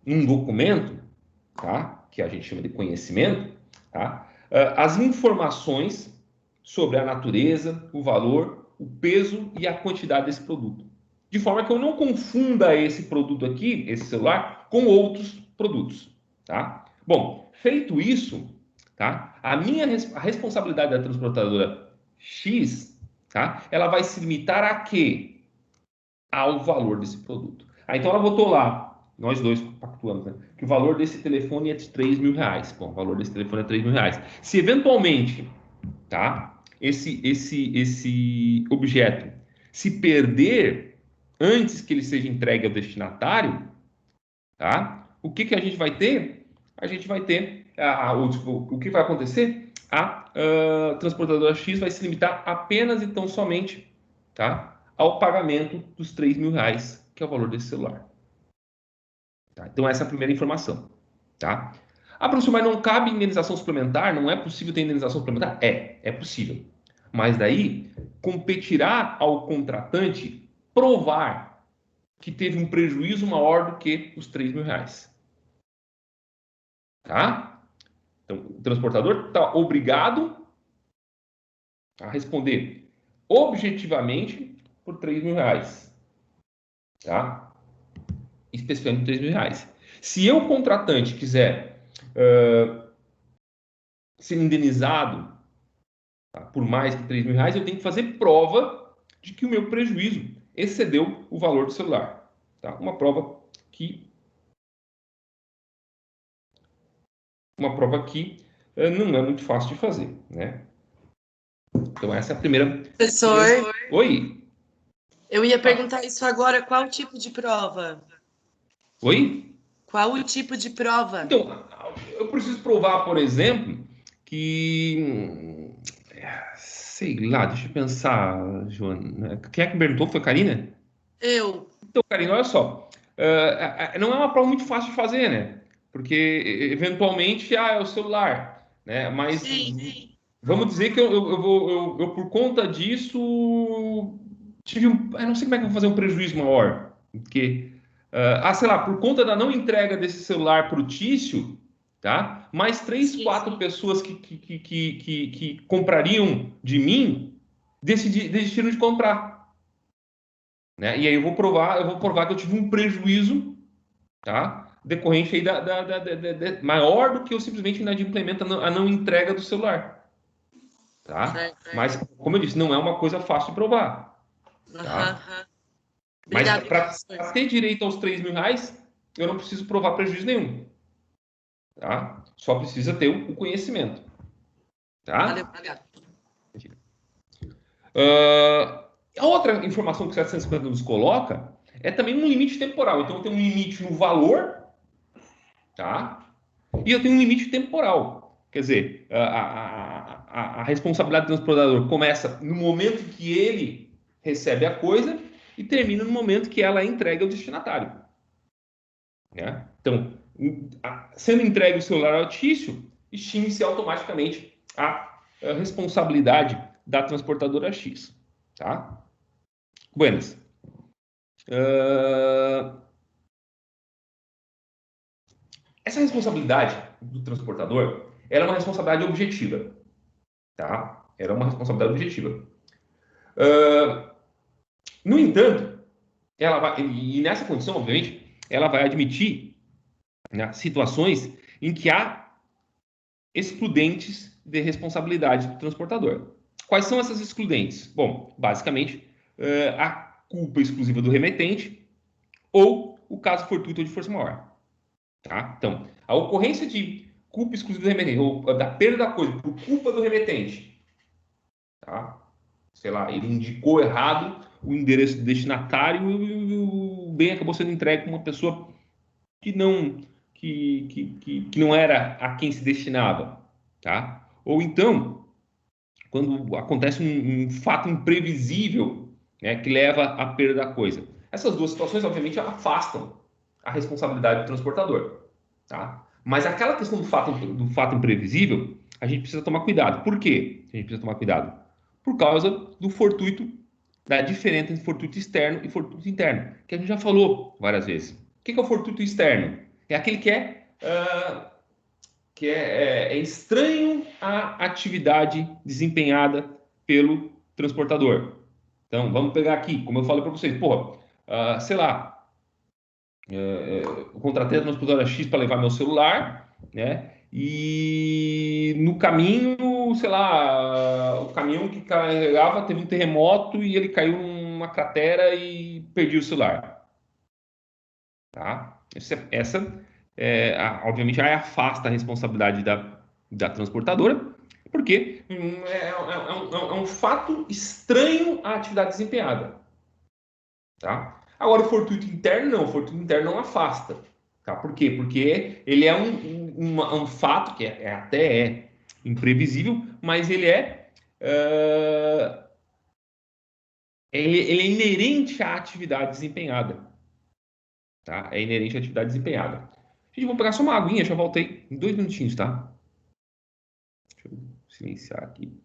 um documento, tá? Que a gente chama de conhecimento, tá? As informações sobre a natureza, o valor, o peso e a quantidade desse produto. De forma que eu não confunda esse produto aqui, esse celular, com outros produtos, tá? Bom, feito isso, tá? A responsabilidade da transportadora X, tá? Ela vai se limitar a quê? Ao valor desse produto. Então ela botou lá, nós dois pactuamos, né, que o valor desse telefone é de R$ 3.000. Bom, o valor desse telefone é R$ 3.000. Se eventualmente, tá, esse objeto se perder antes que ele seja entregue ao destinatário, tá, o que, que a gente vai ter? A gente vai ter, o que vai acontecer? A transportadora X vai se limitar apenas e tão somente, tá, ao pagamento dos R$ 3.000, que é o valor desse celular. Tá? Então, essa é a primeira informação. Tá? Ah, professor, mas não cabe indenização suplementar? Não é possível ter indenização suplementar? É possível. Mas daí competirá ao contratante provar que teve um prejuízo maior do que os R$ 3.000. Tá? Então, o transportador está obrigado a responder objetivamente por R$ 3.000. Tá? Especificamente R$ 3.000. Se eu, contratante, quiser ser indenizado, tá, por mais que R$ 3.000, eu tenho que fazer prova de que o meu prejuízo excedeu o valor do celular. Tá? Uma prova que não é muito fácil de fazer, né? Então essa é a primeira. Professor, Oi? eu ia perguntar isso agora, qual o tipo de prova? Oi? Qual o tipo de prova? Então, eu preciso provar, por exemplo, que. Sei lá, deixa eu pensar, Joana. Quem é que perguntou? Foi a Karina? Eu. Então, Karina, olha só. Não é uma prova muito fácil de fazer, né? Porque, eventualmente, é o celular, né? Mas Sim. vamos dizer que eu, por conta disso, tive um. Eu não sei como é que eu vou fazer um prejuízo maior. Porque, sei lá, por conta da não entrega desse celular para o Tício, tá? Mais três, quatro pessoas que comprariam de mim desistiram de comprar. Né? E aí eu vou provar que eu tive um prejuízo, tá? Decorrente aí maior do que eu simplesmente inadimplemento a não entrega do celular, tá? Certo. Mas, como eu disse, não é uma coisa fácil de provar, Aham. tá? Mas Obrigada, para professor. ter direito aos R$ 3.000, eu não preciso provar prejuízo nenhum, tá? Só precisa ter o conhecimento, Valeu, tá? obrigada. A outra informação que o 750 nos coloca é também um limite temporal. Então, eu tenho um limite no valor, tá? E eu tenho um limite temporal. Quer dizer, a responsabilidade do transportador começa no momento que ele recebe a coisa e termina no momento que ela entrega ao destinatário. Né? Então, sendo entregue o celular ao Tício, extingue-se automaticamente a responsabilidade da transportadora X. Tá? Buenas. Essa responsabilidade do transportador, ela é uma responsabilidade objetiva. Tá? Ela é uma responsabilidade objetiva. No entanto, ela vai, e nessa condição, obviamente, ela vai admitir, né, situações em que há excludentes de responsabilidade do transportador. Quais são essas excludentes? Bom, basicamente, a culpa exclusiva do remetente ou o caso fortuito ou de força maior. Tá? Então, a ocorrência de culpa exclusiva do remetente ou da perda da coisa por culpa do remetente, tá? Sei lá, ele indicou errado o endereço do destinatário e o bem acabou sendo entregue para uma pessoa que não que não era a quem se destinava, tá? Ou então, quando acontece um fato imprevisível, né, que leva à perda da coisa. Essas duas situações, obviamente, afastam a responsabilidade do transportador, tá? Mas aquela questão do fato imprevisível, a gente precisa tomar cuidado. Por quê? A gente precisa tomar cuidado por causa do fortuito, da diferença entre fortuito externo e fortuito interno, que a gente já falou várias vezes. O que é o fortuito externo? É aquele que é estranho à atividade desempenhada pelo transportador. Então, vamos pegar aqui, como eu falei para vocês, porra, sei lá, eu contratei a transportadora X para levar meu celular, né? E no caminho, sei lá, o caminhão que carregava teve um terremoto e ele caiu numa cratera e perdi o celular, tá? Obviamente, aí afasta a responsabilidade da transportadora, porque é um fato estranho à atividade desempenhada, tá? Agora, o fortuito interno não, o fortuito interno não afasta, tá? Por quê? Porque ele é um fato que até imprevisível, mas uh, ele é inerente à atividade desempenhada, tá? É inerente à atividade desempenhada. Gente, vou pegar só uma aguinha, já voltei em 2 minutinhos, tá? Deixa eu silenciar aqui.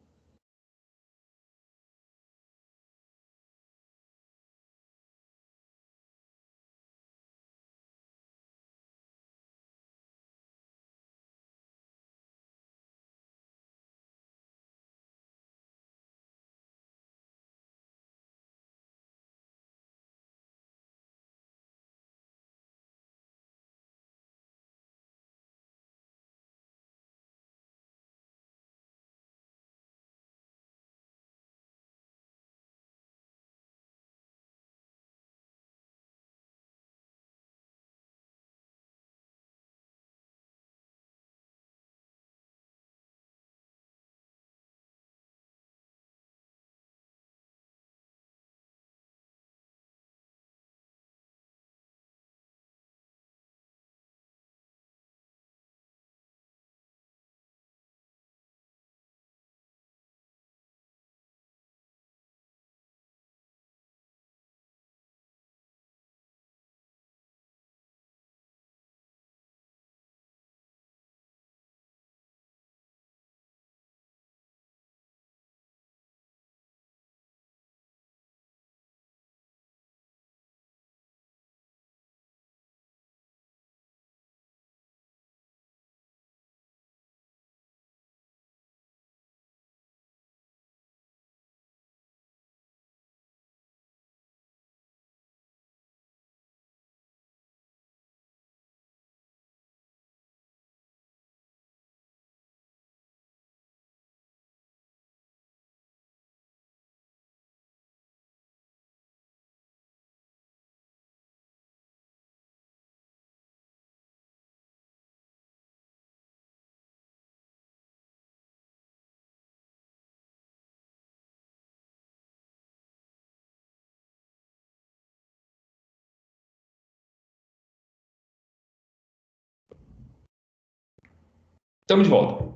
Estamos de volta.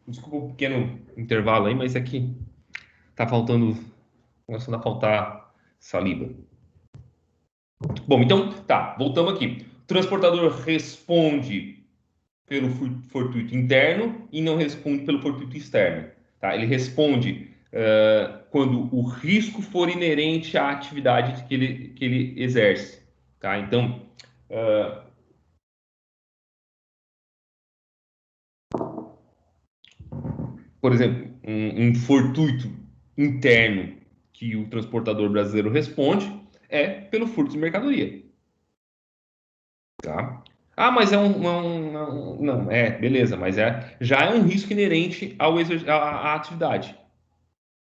Desculpa o pequeno intervalo aí, mas é que tá faltando, começando a faltar saliva. Bom, então, tá, voltamos aqui. O transportador responde pelo fortuito interno e não responde pelo fortuito externo. Tá? Ele responde quando o risco for inerente à atividade que ele exerce. Tá? Então, por exemplo, um fortuito interno que o transportador brasileiro responde é pelo furto de mercadoria. Tá? Ah, mas não, beleza, mas já é um risco inerente à atividade.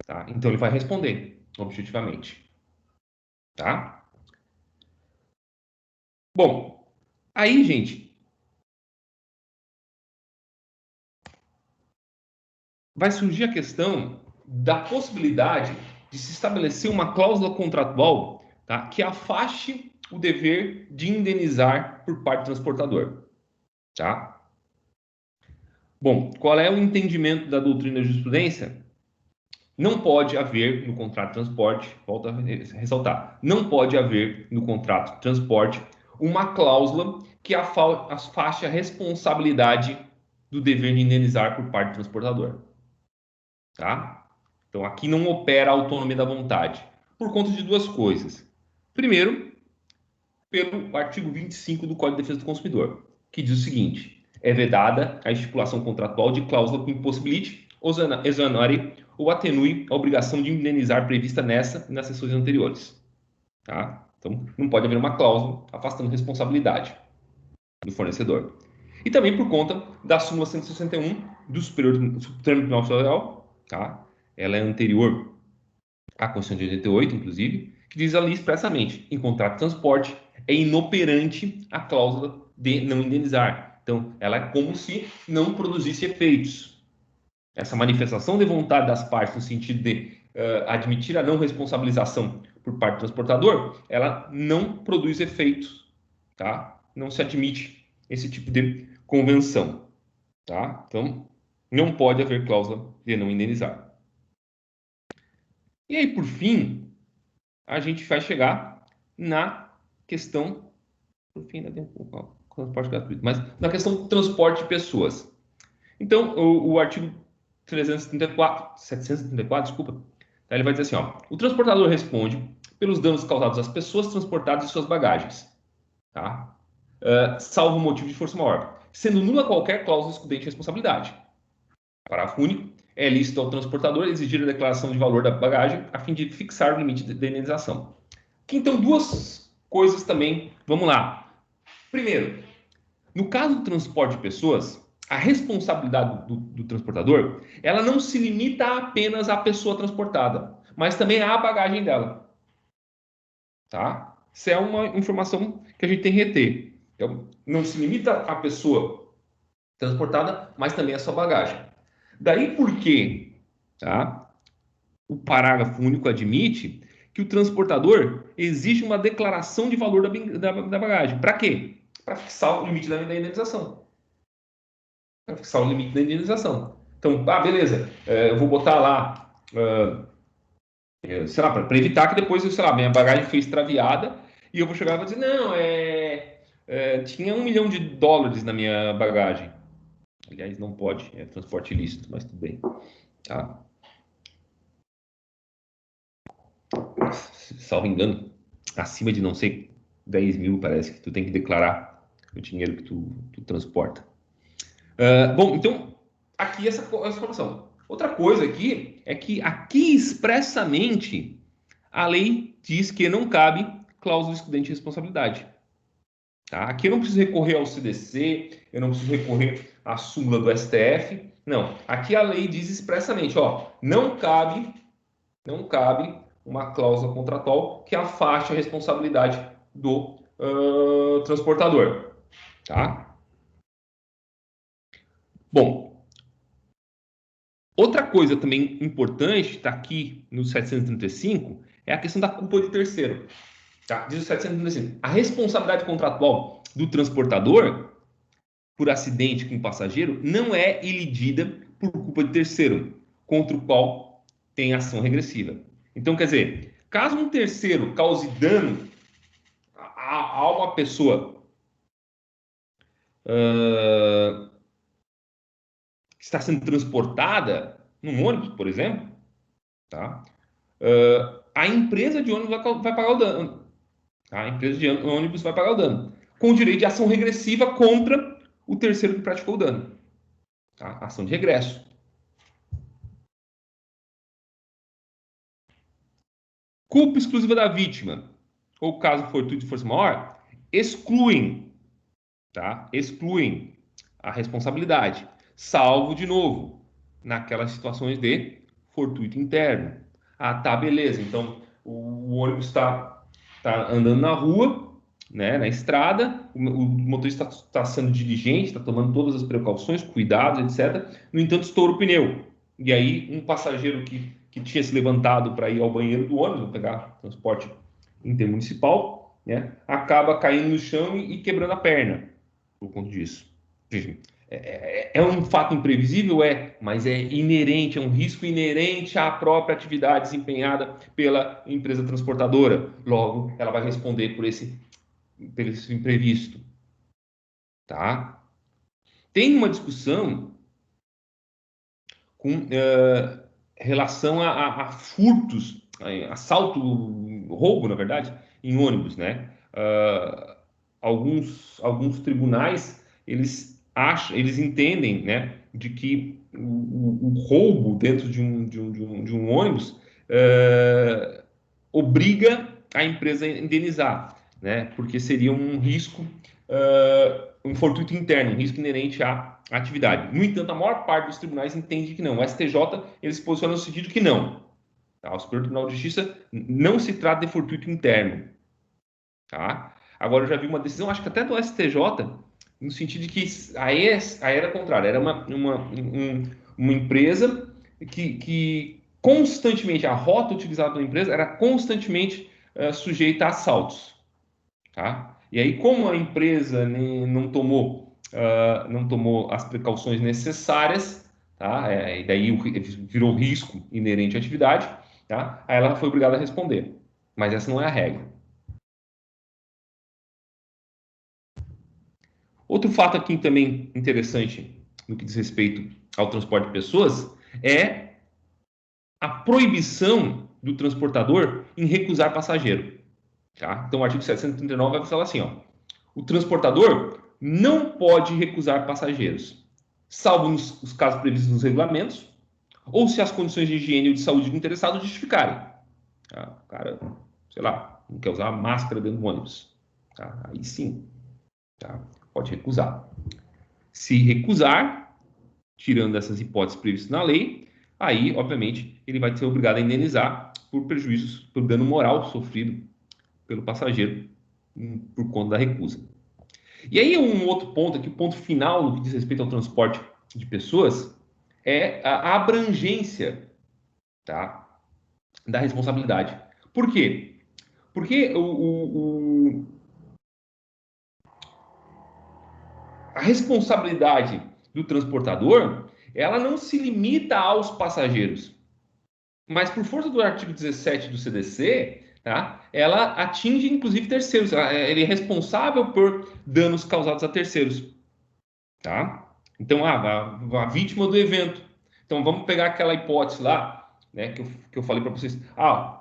Tá? Então ele vai responder objetivamente. Tá? Bom, aí, gente, vai surgir a questão da possibilidade de se estabelecer uma cláusula contratual, tá, que afaste o dever de indenizar por parte do transportador. Tá? Bom, qual é o entendimento da doutrina da jurisprudência? Não pode haver no contrato de transporte, volto a ressaltar, não pode haver no contrato de transporte uma cláusula que afaste a responsabilidade do dever de indenizar por parte do transportador. Tá? Então, aqui não opera a autonomia da vontade, por conta de duas coisas. Primeiro, pelo artigo 25 do Código de Defesa do Consumidor, que diz o seguinte: é vedada a estipulação contratual de cláusula que impossibilite, exonere ou atenue a obrigação de indenizar prevista nessa e nas sessões anteriores. Tá? Então, não pode haver uma cláusula afastando responsabilidade do fornecedor. E também por conta da súmula 161 do Supremo Tribunal Federal, tá? Ela é anterior à Constituição de 88, inclusive, que diz ali expressamente: em contrato de transporte é inoperante a cláusula de não indenizar. Então, ela é como se não produzisse efeitos. Essa manifestação de vontade das partes no sentido de admitir a não responsabilização por parte do transportador, ela não produz efeitos, tá? Não se admite esse tipo de convenção, tá? Então, não pode haver cláusula de não indenizar. E aí, por fim, a gente vai chegar na questão, por fim, ainda tem transporte gratuito, mas na questão do transporte de pessoas. Então, o artigo 734, desculpa, tá? Ele vai dizer assim, ó: o transportador responde pelos danos causados às pessoas transportadas e suas bagagens, tá? Salvo motivo de força maior, sendo nula qualquer cláusula excludente de responsabilidade. Parágrafo único. É lícito ao transportador exigir a declaração de valor da bagagem a fim de fixar o limite da indenização. Aqui, então, duas coisas também. Vamos lá. Primeiro, no caso do transporte de pessoas, a responsabilidade do transportador, ela não se limita apenas à pessoa transportada, mas também à bagagem dela. Tá? Isso é uma informação que a gente tem que reter. Então, não se limita à pessoa transportada, mas também à sua bagagem. Daí por que, tá? O parágrafo único admite que o transportador exige uma declaração de valor da bagagem. Para quê? Para fixar o limite da indenização. Para fixar o limite da indenização. Então, beleza, eu vou botar lá, sei lá, para evitar que depois, sei lá, minha bagagem foi extraviada e eu vou chegar e vou dizer, não, tinha $1 milhão na minha bagagem. Aliás, não pode, é transporte ilícito, mas tudo bem. Tá? Salvo engano, acima de, não sei, 10 mil, parece que tu tem que declarar o dinheiro que tu transporta. Bom, então, aqui essa informação. Outra coisa aqui é que aqui expressamente a lei diz que não cabe cláusula excludente de responsabilidade. Tá? Aqui eu não preciso recorrer ao CDC, eu não preciso recorrer à súmula do STF. Não, aqui a lei diz expressamente, ó, não cabe uma cláusula contratual que afaste a responsabilidade do transportador. Tá? Bom, outra coisa também importante, está aqui no 735, é a questão da culpa de terceiro. Tá? Diz o 735, a responsabilidade contratual do transportador por acidente com o passageiro não é ilidida por culpa de terceiro, contra o qual tem ação regressiva. Então, quer dizer, caso um terceiro cause dano a uma pessoa que está sendo transportada num ônibus, por exemplo, tá? A empresa de ônibus vai pagar o dano. A empresa de ônibus vai pagar o dano, com direito de ação regressiva contra o terceiro que praticou o dano. Tá? Ação de regresso. Culpa exclusiva da vítima, ou caso fortuito de força maior, excluem, tá? Excluem a responsabilidade, salvo, de novo, naquelas situações de fortuito interno. Ah, tá, beleza. Então, o ônibus tá andando na rua, né, na estrada, o motorista está sendo diligente, está tomando todas as precauções, cuidados, etc. No entanto, estoura o pneu. E aí, um passageiro que tinha se levantado para ir ao banheiro do ônibus, pegar transporte intermunicipal, né, acaba caindo no chão e quebrando a perna por conta disso. É um fato imprevisível? É, mas é inerente, é um risco inerente à própria atividade desempenhada pela empresa transportadora. Logo, ela vai responder por esse imprevisto. Tá? Tem uma discussão com relação a furtos, assalto, roubo, na verdade, em ônibus, né? Alguns tribunais, eles entendem, né, de que o roubo dentro de um ônibus obriga a empresa a indenizar, né? Porque seria um risco, um fortuito interno, um risco inerente à atividade. No entanto, a maior parte dos tribunais entende que não. O STJ, ele se posiciona no sentido que não. Tá? O Superior Tribunal de Justiça não se trata de fortuito interno. Tá? Agora, eu já vi uma decisão, acho que até do STJ, no sentido de que aí era contrária, era uma empresa que constantemente, a rota utilizada pela empresa era constantemente sujeita a assaltos. Tá? E aí, como a empresa não tomou as precauções necessárias, tá? E daí virou risco inerente à atividade, tá? Aí ela foi obrigada a responder. Mas essa não é a regra. Outro fato aqui também interessante no que diz respeito ao transporte de pessoas é a proibição do transportador em recusar passageiro. Tá? Então, o artigo 739 vai falar assim, ó, o transportador não pode recusar passageiros, salvo nos casos previstos nos regulamentos, ou se as condições de higiene ou de saúde do interessado justificarem. Tá? O cara, sei lá, não quer usar máscara dentro do ônibus. Tá? Aí sim, tá? Pode recusar. Se recusar, tirando essas hipóteses previstas na lei, aí, obviamente, ele vai ser obrigado a indenizar por prejuízos, por dano moral sofrido pelo passageiro por conta da recusa. E aí, um outro ponto aqui, o ponto final no que diz respeito ao transporte de pessoas, é a abrangência, tá, da responsabilidade. Por quê? Porque a responsabilidade do transportador, ela não se limita aos passageiros, mas por força do artigo 17 do CDC, tá, ela atinge inclusive terceiros. Ele é responsável por danos causados a terceiros. Tá? Então, a vítima do evento. Então, vamos pegar aquela hipótese lá, né, que eu falei para vocês.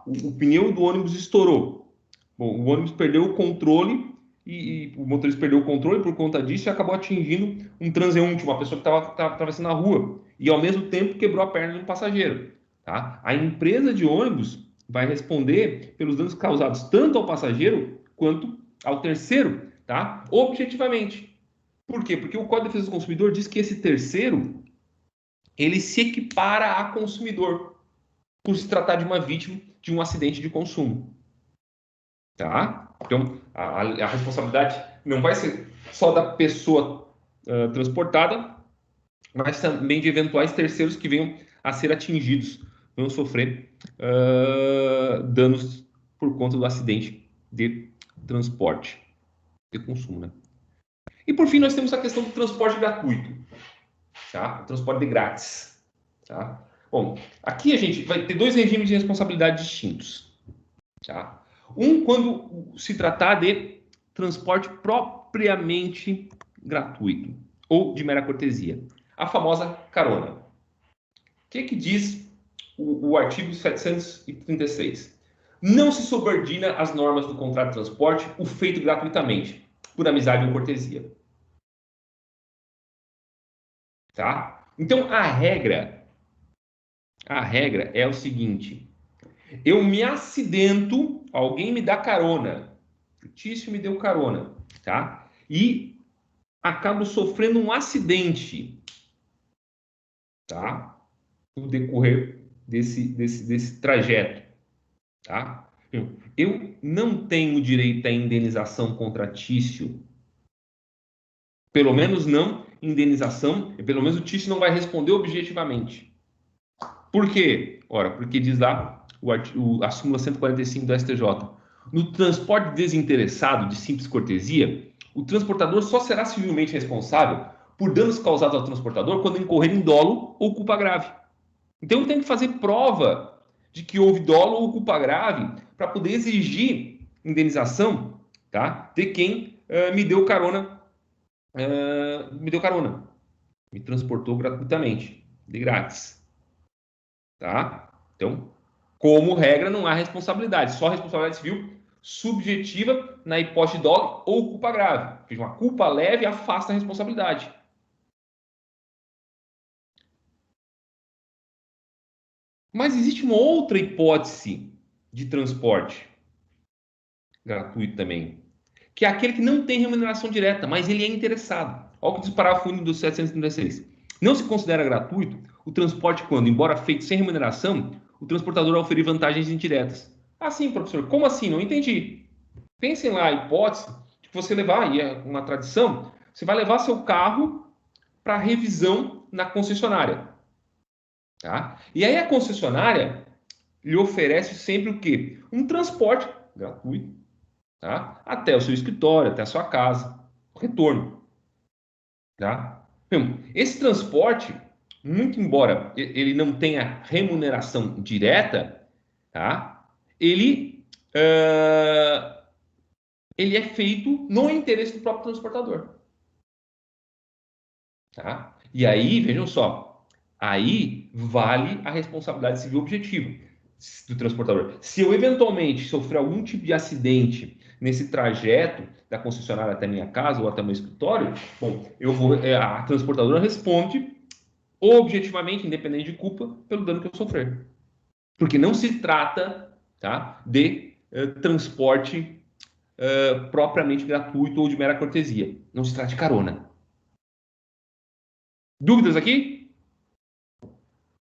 O pneu do ônibus estourou. Bom, o ônibus perdeu o controle e o motorista perdeu o controle por conta disso e acabou atingindo um transeunte, uma pessoa que estava atravessando a rua e ao mesmo tempo quebrou a perna de um passageiro. Tá? A empresa de ônibus vai responder pelos danos causados tanto ao passageiro quanto ao terceiro, tá? Objetivamente. Por quê? Porque o Código de Defesa do Consumidor diz que esse terceiro ele se equipara a consumidor por se tratar de uma vítima de um acidente de consumo. Tá? Então, a responsabilidade não vai ser só da pessoa transportada, mas também de eventuais terceiros que venham a ser atingidos, vão sofrer danos por conta do acidente de transporte, de consumo. Né? E por fim, nós temos a questão do transporte gratuito, tá? O transporte de grátis, tá? Bom, aqui a gente vai ter dois regimes de responsabilidade distintos, tá? Um, quando se tratar de transporte propriamente gratuito ou de mera cortesia, a famosa carona. O que diz o artigo 736? Não se subordina às normas do contrato de transporte o feito gratuitamente, por amizade ou cortesia. Tá? Então, a regra é o seguinte: eu me acidento, alguém me dá carona, o Tício me deu carona, tá? E acabo sofrendo um acidente, tá? No decorrer desse trajeto, tá? Eu não tenho direito à indenização contra Tício, pelo menos não indenização, pelo menos o Tício não vai responder objetivamente. Por quê? Ora, porque diz lá a súmula 145 do STJ. No transporte desinteressado de simples cortesia, o transportador só será civilmente responsável por danos causados ao transportador quando incorrer em dolo ou culpa grave. Então, tem que fazer prova de que houve dolo ou culpa grave para poder exigir indenização, tá, de quem me deu carona, me transportou gratuitamente, de grátis. Tá? Então, como regra, não há responsabilidade, só responsabilidade civil subjetiva na hipótese de dolo ou culpa grave. Ou seja, uma culpa leve afasta a responsabilidade. Mas existe uma outra hipótese de transporte gratuito também, que é aquele que não tem remuneração direta, mas ele é interessado. Olha o que diz o parágrafo único do 736. Não se considera gratuito o transporte quando, embora feito sem remuneração, o transportador oferir vantagens indiretas. Ah, sim, professor. Como assim? Não entendi. Pensem lá a hipótese de que você levar, e é uma tradição, você vai levar seu carro para revisão na concessionária. Tá? E aí a concessionária lhe oferece sempre o quê? Um transporte gratuito, tá? Até o seu escritório, até a sua casa, o retorno. Tá? Então, esse transporte, muito embora ele não tenha remuneração direta, tá? Ele é feito no interesse do próprio transportador. Tá? E aí, vejam só, aí vale a responsabilidade civil objetiva do transportador. Se eu eventualmente sofrer algum tipo de acidente nesse trajeto da concessionária até minha casa ou até meu escritório, bom, a transportadora responde objetivamente, independente de culpa, pelo dano que eu sofrer. Porque não se trata, tá, de transporte propriamente gratuito ou de mera cortesia. Não se trata de carona. Dúvidas aqui?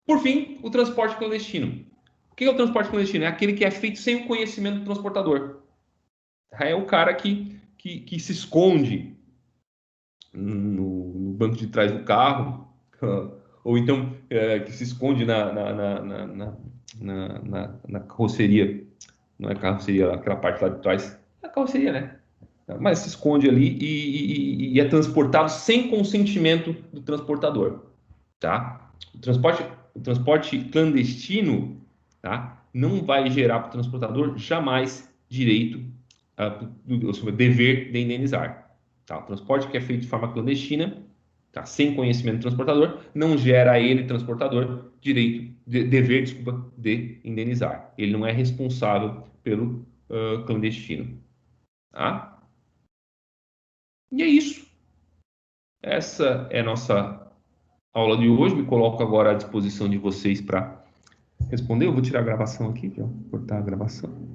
Por fim, o transporte clandestino. O que é o transporte clandestino? É aquele que é feito sem o conhecimento do transportador. É o cara que se esconde no banco de trás do carro, ou então que se esconde na carroceria. Não é carroceria, aquela parte lá de trás. É a carroceria, né? Mas se esconde ali e é transportado sem consentimento do transportador. Tá? O transporte clandestino, tá, não vai gerar para o transportador jamais direito, ou dever de indenizar. Tá? O transporte que é feito de forma clandestina, tá, sem conhecimento do transportador, não gera a ele, transportador, dever, desculpa, de indenizar. Ele não é responsável pelo clandestino. Tá? E é isso. Essa é a nossa aula de hoje. Me coloco agora à disposição de vocês para responder. Eu vou tirar a gravação aqui, cortar a gravação.